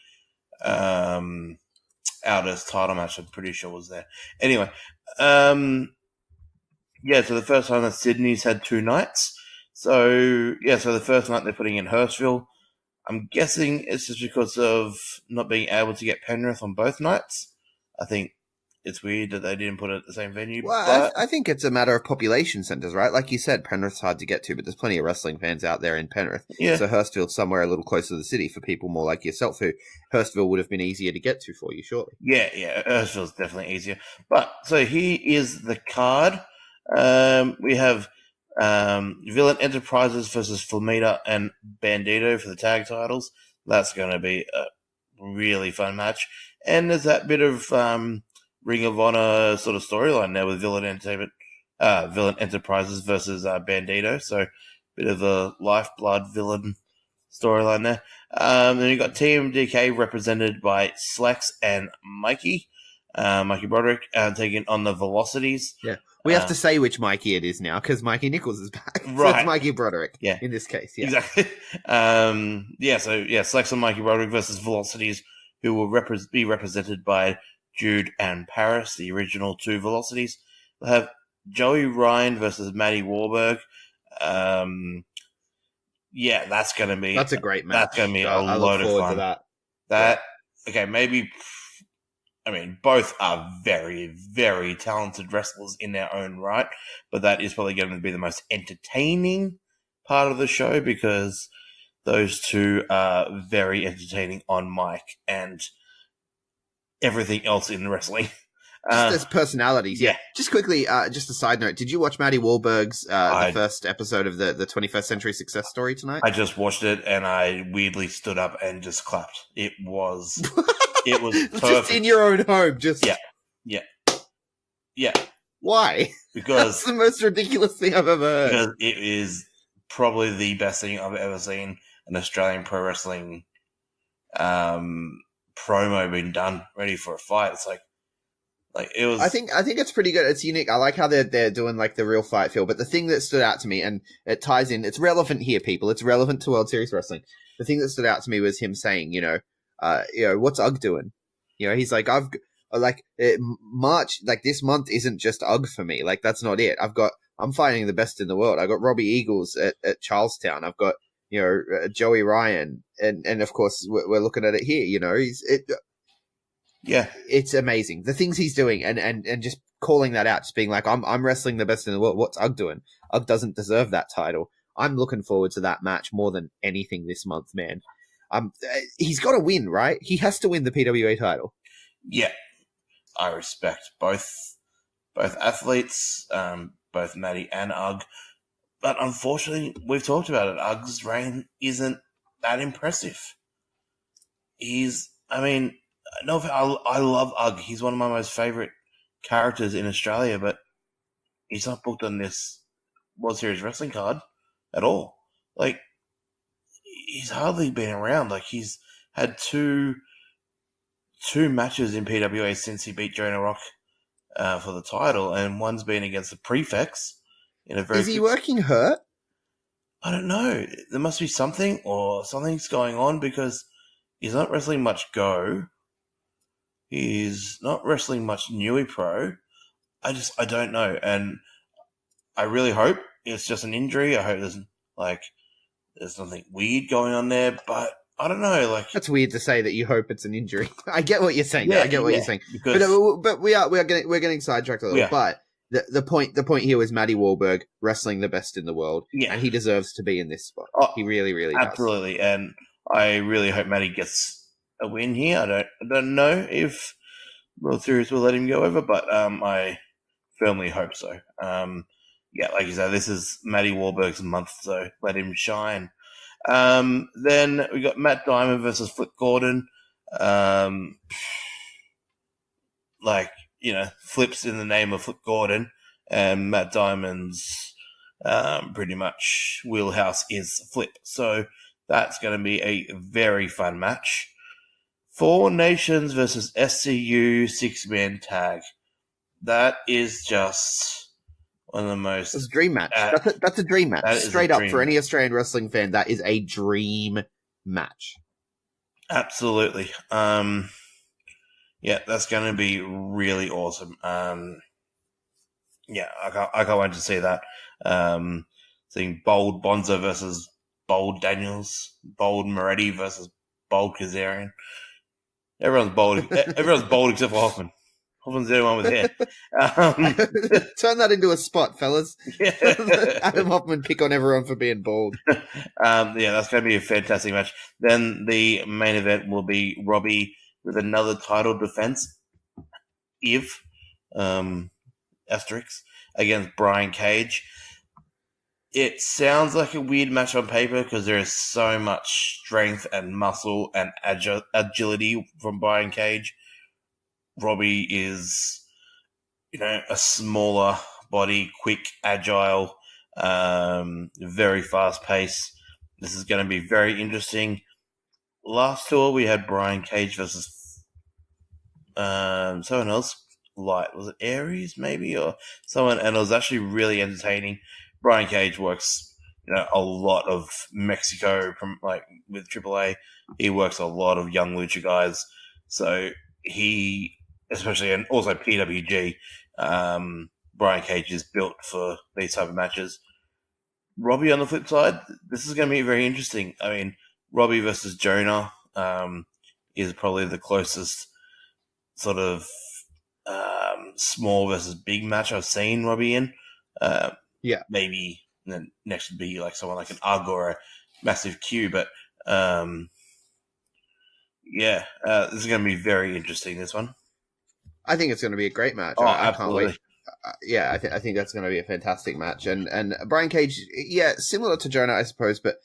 Aldis title match, I'm pretty sure was there. Anyway, so the first time that Sydney's had 2 nights. So the first night they're putting in Hurstville. I'm guessing it's just because of not being able to get Penrith on both nights. I think it's weird that they didn't put it at the same venue. Well, I think it's a matter of population centres, right? Like you said, Penrith's hard to get to, but there's plenty of wrestling fans out there in Penrith. Yeah. So Hurstville's somewhere a little closer to the city for people more like yourself, who Hurstville would have been easier to get to for you, surely. Yeah, Hurstville's definitely easier. But, so here is the card. We have Villain Enterprises versus Flamita and Bandito for the tag titles. That's going to be a really fun match. And there's that bit of Ring of Honor sort of storyline there with Villain Enterprises versus Bandito. So, bit of a lifeblood villain storyline there. Then you've got Team DK represented by Slex and Mikey. Mikey Broderick taking on the Velocities. Yeah. We have to say which Mikey it is now, because Mikey Nichols is back. So right. it's Mikey Broderick. Yeah. In this case, yeah. Exactly. Slex and Mikey Broderick versus Velocities, who will be represented by Jude and Paris, the original 2 Velocities. We'll have Joey Ryan versus Matty Warburg. That's going to be... That's a great match. That's going to be a load of fun. Both are very, very talented wrestlers in their own right, but that is probably going to be the most entertaining part of the show because those 2 are very entertaining on mic and everything else in wrestling. Just as personalities, yeah. Just quickly, just a side note, did you watch Matty Wahlberg's the first episode of the 21st Century Success Story tonight? I just watched it and I weirdly stood up and just clapped. It was perfect. Just in your own home, just... Yeah. Why? Because... That's the most ridiculous thing I've ever heard. Because it is probably the best thing I've ever seen an Australian pro wrestling promo being done, ready for a fight. It's like it was... I think it's pretty good. It's unique. I like how they're doing like the real fight feel, but the thing that stood out to me, and it ties in, it's relevant here, people. It's relevant to World Series Wrestling. The thing that stood out to me was him saying, what's UGG doing? He's like, March, like this month isn't just UGG for me. Like that's not it. I'm fighting the best in the world. I got Robbie Eagles at Charlestown. I've got, Joey Ryan, and of course we're looking at it here. It's amazing the things he's doing, and just calling that out, just being like, I'm wrestling the best in the world. What's UGG doing? UGG doesn't deserve that title. I'm looking forward to that match more than anything this month, man. He's got to win, right? He has to win the PWA title. Yeah, I respect both athletes, both Matty and UGG. But unfortunately, we've talked about it. UGG's reign isn't that impressive. I love UGG. He's one of my most favourite characters in Australia, but he's not booked on this World Series Wrestling card at all. Like, he's hardly been around. Like, he's had two matches in PWA since he beat Jonah Rock for the title, and one's been against the Prefects. Is he working hurt? I don't know. There must be something, or something's going on, because he's not wrestling much Go. He's not wrestling much Newy Pro. I don't know. And I really hope it's just an injury. I hope there's nothing weird going on there, but I don't know. Like, that's weird to say that you hope it's an injury. I get what you're saying. Yeah, I get what yeah, you're saying. because- But we're getting sidetracked a little. Yeah. But the point here was Matty Wahlberg wrestling the best in the world, Yeah. and he deserves to be in this spot. Oh, He really, really absolutely, and I really hope Matty gets a win here. I don't know if World Series will let him go over, but I firmly hope so. Yeah, like you said, this is Matty Wahlberg's month, so let him shine. Then we got Matt Diamond versus Flip Gordon. Flip's in the name of Flip Gordon, and Matt Diamond's pretty much wheelhouse is Flip. So that's going to be a very fun match. Four Nations versus SCU 6-man tag. That is just one of the most... It's a dream match. That's a dream match. Straight up, for any Australian wrestling fan, that is a dream match. Absolutely. Yeah, that's going to be really awesome. Yeah, I can't wait to see that. Seeing Bold Bonzo versus Bold Daniels, Bold Moretti versus Bold Kazarian. Everyone's bold except for Hoffman. Hoffman's the only one with hair. Turn that into a spot, fellas. Yeah. Adam Hoffman pick on everyone for being bald. Yeah, that's going to be a fantastic match. Then the main event will be Robbie with another title defense, asterisk, against Brian Cage. It sounds like a weird match on paper because there is so much strength and muscle and agility from Brian Cage. Robbie is, a smaller body, quick, agile, very fast pace. This is going to be very interesting. Last tour, we had Brian Cage versus someone else. Was it Aries, maybe? Or someone, and it was actually really entertaining. Brian Cage works, a lot of Mexico from, with AAA. He works a lot of young lucha guys. So he, especially, and also PWG, Brian Cage is built for these type of matches. Robbie, on the flip side, this is going to be very interesting. I mean, Robbie versus Jonah is probably the closest sort of small versus big match I've seen Robbie in. Yeah. Maybe the next would be like someone like an UG or a Massive Q, but this is going to be very interesting, this one. I think it's going to be a great match. Oh, I absolutely. can't wait. I think that's going to be a fantastic match. And Brian Cage, similar to Jonah, I suppose, but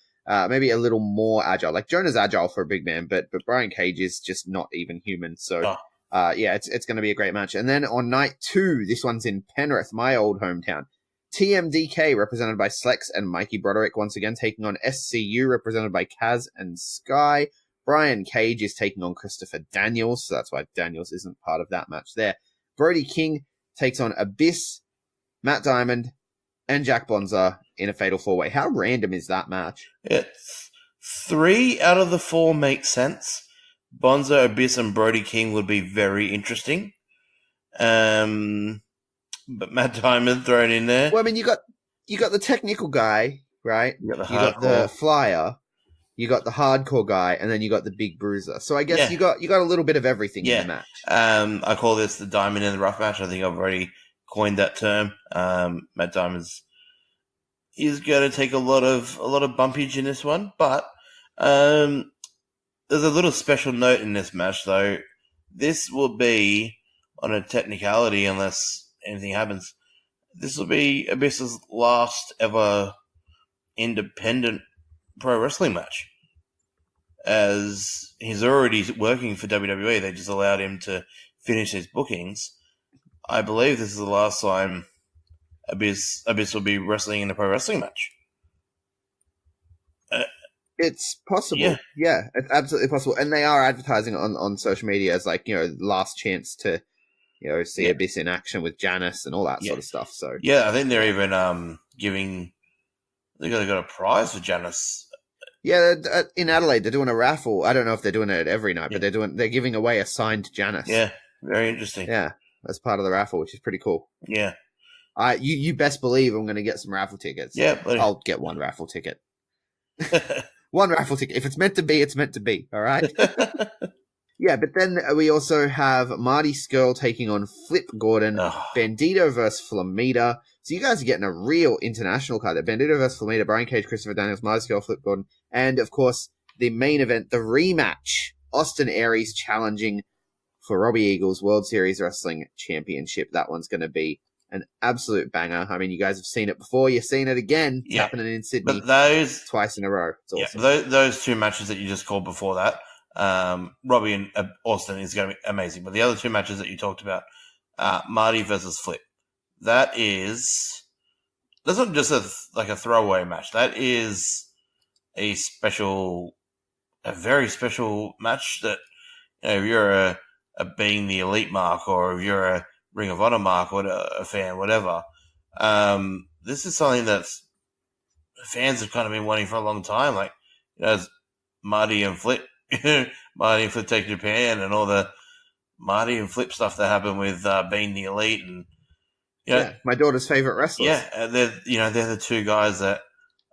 maybe a little more agile. Like, Jonah's agile for a big man, but Brian Cage is just not even human. So, it's going to be a great match. And then on night 2, this one's in Penrith, my old hometown. TMDK, represented by Slex and Mikey Broderick, once again taking on SCU, represented by Kaz and Sky. Brian Cage is taking on Christopher Daniels, so that's why Daniels isn't part of that match there. Brody King takes on Abyss, Matt Diamond, and Jack Bonza in a fatal 4-way. How random is that match? It's 3 out of the 4 make sense. Bonza, Abyss, and Brody King would be very interesting. But Matt Diamond thrown in there. Well, I mean, you got the technical guy, right? You got the flyer, you got the hardcore guy, and then you got the big bruiser. So I guess you got a little bit of everything in the match. I call this the diamond in the rough match. I think I've already coined that term. Matt Diamond's is going to take a lot of bumpage in this one, but there's a little special note in this match, though. This will be on a technicality, unless anything happens. This will be Abyss's last ever independent pro wrestling match, as he's already working for WWE. They just allowed him to finish his bookings. I believe this is the last time Abyss will be wrestling in a pro wrestling match. It's possible. Yeah, it's absolutely possible. And they are advertising on social media as last chance to see Abyss in action with Janice and all that sort of stuff. So I think they're even giving. They got a prize for Janice. Yeah, in Adelaide they're doing a raffle. I don't know if they're doing it every night, but they're giving away a signed Janice. Yeah, very interesting. Yeah, that's part of the raffle, which is pretty cool. Yeah, you best believe I'm going to get some raffle tickets. Yeah, I'll get one raffle ticket. One raffle ticket. If it's meant to be, it's meant to be. All right. Yeah, but then we also have Marty Skrull taking on Flip Gordon, Bandito versus Flamita. So you guys are getting a real international card there. Bandito versus Flamita, Brian Cage, Christopher Daniels, Marty Skrull, Flip Gordon. And, of course, the main event, the rematch. Austin Aries challenging for Robbie Eagles World Series Wrestling Championship. That one's going to be an absolute banger. I mean, you guys have seen it before. You've seen it again. It's happening in Sydney. But those twice in a row. It's awesome. Those two matches that you just called before that, Robbie and Austin is going to be amazing. But the other two matches that you talked about, Marty versus Flip, that's not just a throwaway match. That is a very special match that, if you're a Being the Elite mark, or if you're a Ring of Honor mark, or a fan, whatever, this is something that fans have kind of been wanting for a long time. Like, Marty and Flip take Japan, and all the Marty and Flip stuff that happened with Being the Elite, and my daughter's favorite wrestlers. Yeah, they're the two guys that,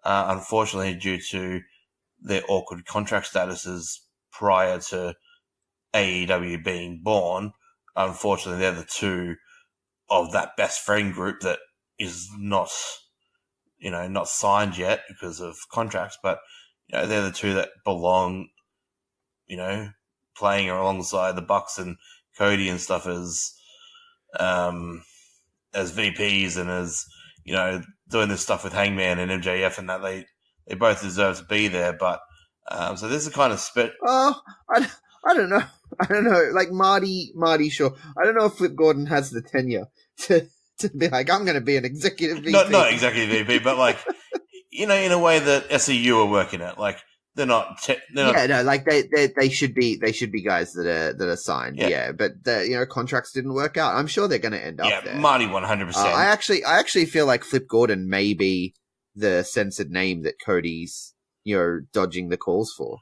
unfortunately, due to their awkward contract statuses prior to AEW being born, unfortunately, they're the two of that best friend group that is not signed yet because of contracts, but they're the two that belong, playing alongside the Bucks and Cody and stuff as VPs, and as doing this stuff with Hangman and MJF, and that they both deserve to be there. But so this is kind of I don't know. Like Marty, sure. I don't know if Flip Gordon has the tenure to be like, I'm going to be an executive VP. Not exactly VP, but like, in a way that SEU are working at. Like, they're not. Like they should be guys that are signed. Yeah, but contracts didn't work out. I'm sure they're going to end up there. Marty 100%. I actually feel like Flip Gordon may be the censored name that Cody's dodging the calls for.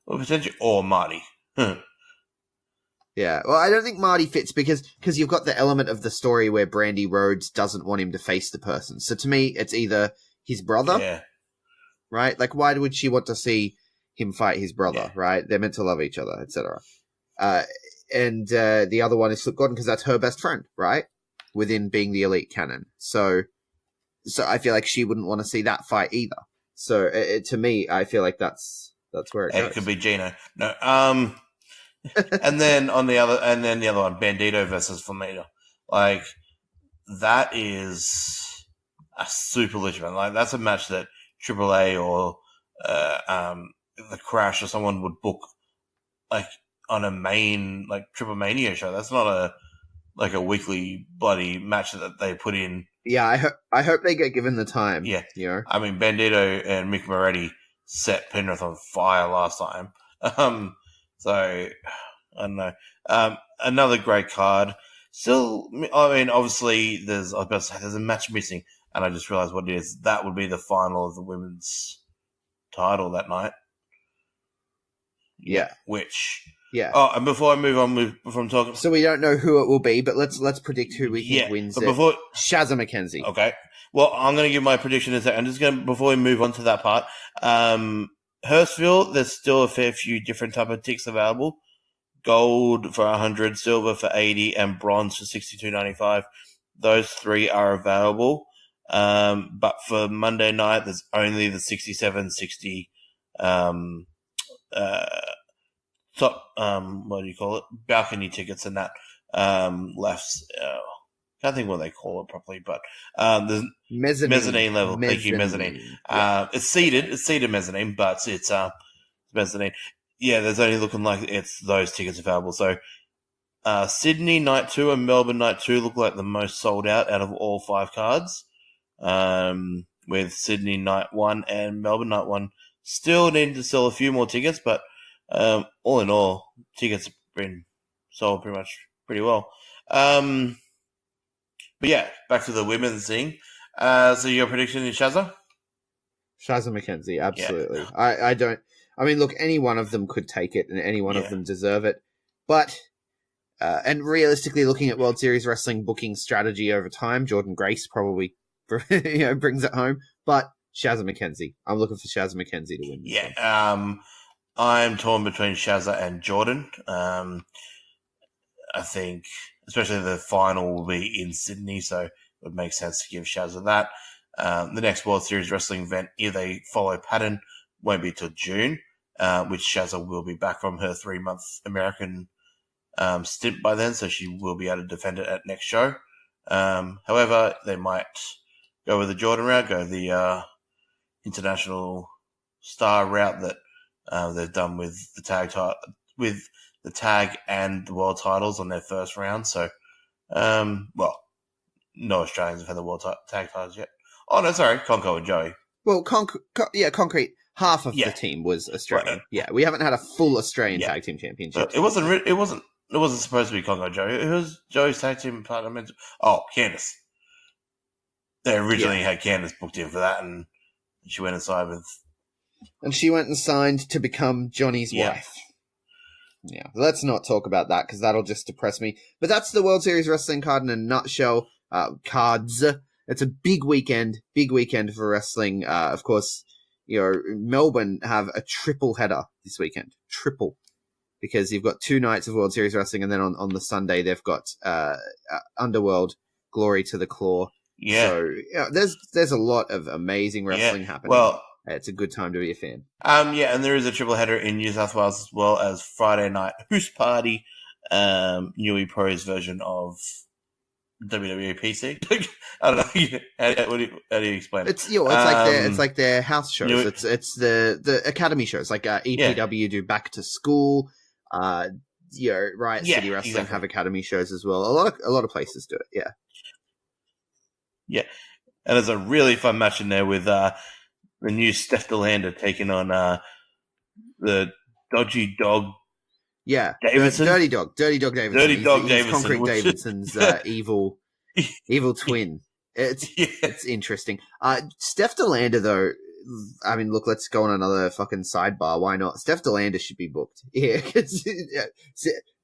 Well, potentially, or Marty. Yeah, well, I don't think Marty fits because you've got the element of the story where Brandy Rhodes doesn't want him to face the person. So to me, it's either his brother, right? Like, why would she want to see him fight his brother, right? They're meant to love each other, etc. And the other one is Flip Gordon because that's her best friend, right? Within Being the Elite canon. So I feel like she wouldn't want to see that fight either. So to me, I feel like that's where it goes. It could be Gino. No, and then the other one, Bandito versus Flamita. Like, that is a super legit. Like, that's a match that AAA or the Crash or someone would book, like, on a main, like, Triple Mania show. That's not a weekly bloody match that they put in. Yeah, I hope they get given the time. Yeah, I mean, Bandito and Mick Moretti set Penrith on fire last time. So, I don't know. Another great card. Still, I mean, obviously, there's a match missing, and I just realized what it is. That would be the final of the women's title that night. Yeah. Yeah. Oh, and before I move on from talking, so we don't know who it will be, but let's predict who we think wins. But before Shazza McKenzie. Okay. Well, I'm going to give my prediction in a second. I'm just going to, before we move on to that part, Hurstville, there's still a fair few different type of ticks available. Gold for 100, silver for 80, and bronze for 62.95. Those three are available. But for Monday night, there's only the 67.60 top what do you call it? Balcony tickets and that left. Can't think what they call it properly, but the mezzanine level. Thank you, mezzanine. Yeah. It's seated mezzanine, but it's mezzanine. Yeah, there's only looking like it's those tickets available. So Sydney night 2 and Melbourne night 2 look like the most sold out of all 5 cards. With Sydney night 1 and Melbourne night 1 still needing to sell a few more tickets, but all in all, tickets have been sold pretty well. But yeah, back to the women's thing. So your prediction is Shazza? Shazza McKenzie, absolutely. Yeah. I mean, look, any one of them could take it and any one of them deserve it. But, and realistically looking at World Series Wrestling booking strategy over time, Jordan Grace probably, brings it home. But Shazza McKenzie. I'm looking for Shazza McKenzie to win. Yeah. I'm torn between Shazza and Jordan. I think, especially the final will be in Sydney, so it would make sense to give Shazza that. The next World Series Wrestling event, if they follow pattern, won't be till June, which Shazza will be back from her 3-month American stint by then, so she will be able to defend it at next show. However, they might go with the Jordan route, go the international star route that they've done with the tag and the world titles on their first round. So, well, no Australians have had the world tag titles yet. Oh no, sorry, Conco and Joey. Well, Concrete. Half of the team was Australian. Yeah, we haven't had a full Australian tag team championship. It wasn't supposed to be Conco and Joey. Who was Joey's tag team partner? Oh, Candice. They originally had Candice booked in for that, and she went inside with. And she went and signed to become Johnny's wife. Yeah, let's not talk about that because that'll just depress me. But that's the World Series Wrestling card in a nutshell. Cards. It's a big weekend for wrestling. Of course, Melbourne have a triple header this weekend. Triple. Because you've got 2 nights of World Series Wrestling, and then on the Sunday they've got Underworld, Glory to the Claw. Yeah. So there's a lot of amazing wrestling happening. Well, it's a good time to be a fan. And there is a triple header in New South Wales as well as Friday night Hoose Party, Newey Pro's version of WWE PC. I don't know. How do you explain it? It's like their house shows. It's the academy shows, like EPW do Back to School. Riot City Wrestling have academy shows as well. A lot of places do it. Yeah. Yeah, and there's a really fun match in there with the new Steph DeLander taking on the Dodgy Dog. Yeah, Davidson. Dirty Dog Davidson. He's Concrete Davidson's evil twin. It's interesting. Steph DeLander, though, I mean, look, let's go on another fucking sidebar. Why not? Steph DeLander should be booked. Yeah,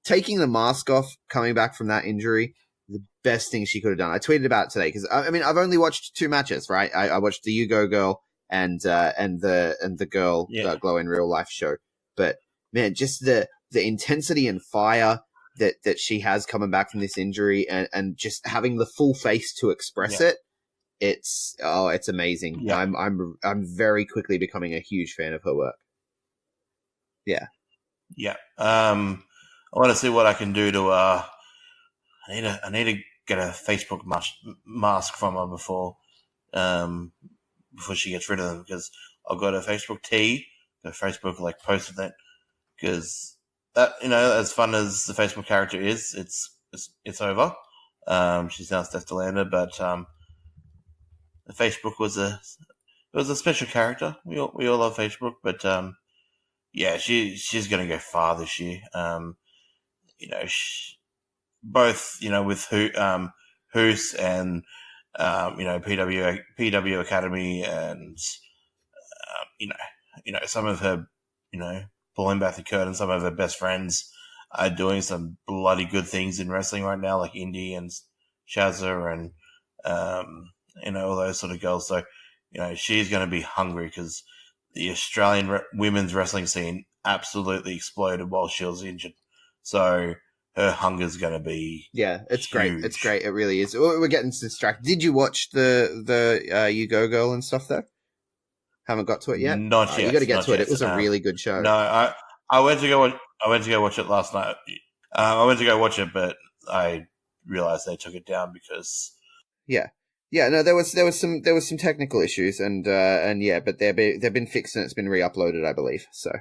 taking the mask off, coming back from that injury, the best thing she could have done. I tweeted about it today because I mean, I've only watched 2 matches, right? I watched the You Go Girl and the girl Glow in Real Life show. But man, just the intensity and fire that she has coming back from this injury and just having the full face to express it. It's amazing. Yeah. I'm very quickly becoming a huge fan of her work. Yeah. Yeah. I want to see what I can do to I need to get a Facebook mask from her before she gets rid of them, because I've got a Facebook tee, the Facebook posted that, because that, as fun as the Facebook character is, it's over. She's now Steph DeLander, but the Facebook was a special character. We all love Facebook, but she's going to go far this year. Both with Hoos and PW Academy, and some of her pulling back the curtain, some of her best friends are doing some bloody good things in wrestling right now, like Indy and Shazza and all those sort of girls. So she's going to be hungry, because the Australian women's wrestling scene absolutely exploded while she was injured. So her hunger's going to be it's huge. Great. It's great. It really is. We're getting distracted. Did you watch the You Go Girl and stuff though? Haven't got to it yet. Not yet. You got to get to it. It was a really good show. No, I went to go watch it last night. I went to go watch it, but I realized they took it down because no, there was some technical issues and but they've been fixed and it's been re-uploaded, I believe. So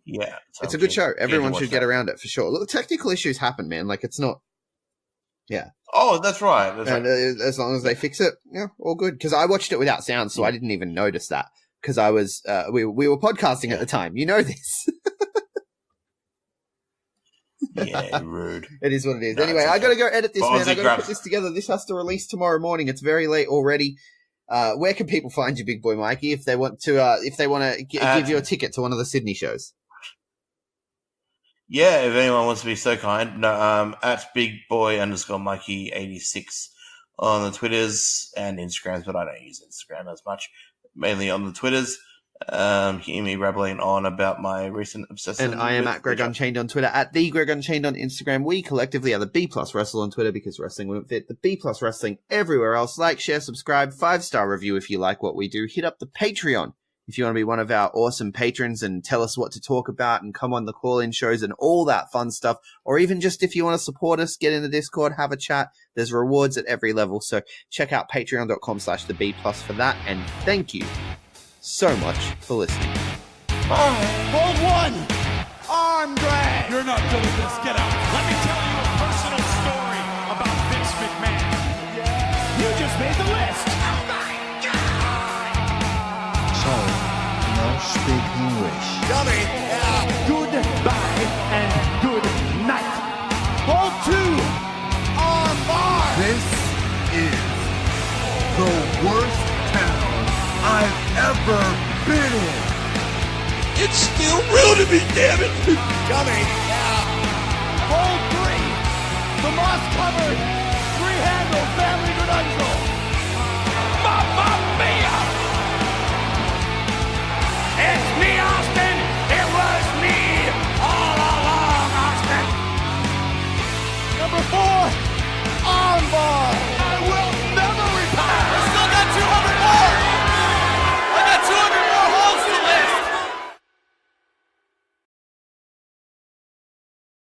yeah, so it's a good show. Everyone should get around it for sure. Look, technical issues happen, man. Like, it's not. Yeah. Oh, that's right. As long as they fix it, all good. Because I watched it without sound, so I didn't even notice that. Because I was, we were podcasting at the time. You know this. Yeah, rude. It is what it is. No, anyway, I got to go edit this, man. I got to put this together. This has to release tomorrow morning. It's very late already. Where can people find you, Big Boy Mikey, if they want to give you a ticket to one of the Sydney shows? Yeah, if anyone wants to be so kind, at BigBoy_Mikey86 on the Twitters and Instagrams, but I don't use Instagram as much. mainly on the Twitters. Hear me rattling on about my recent obsession. And I am at Greg Unchained on Twitter, at the Greg Unchained on Instagram. We collectively are the B Plus Wrestle on Twitter because wrestling wouldn't fit. The B Plus Wrestling everywhere else. Like, share, subscribe, 5-star review if you like what we do. Hit up the Patreon if you want to be one of our awesome patrons and tell us what to talk about and come on the call-in shows and all that fun stuff. Or even just if you want to support us, get in the Discord, have a chat. There's rewards at every level. So check out patreon.com/thebplus for that. And thank you so much for listening. Hold one. Arm drag. You're not good at this. Get out. Let me tell you a personal story about Vince McMahon. You just made the list. Oh my God! Sorry, no speak English. Dummy. Goodbye and good night. Hold two. Arm bar. This is the worst town I've ever been in. It's still real to me, damn it! Dummy. Hold three. The moss covered. Three-handle family credential. Mamma mia! It's me, Austin! It was me all along, Austin! Number 4.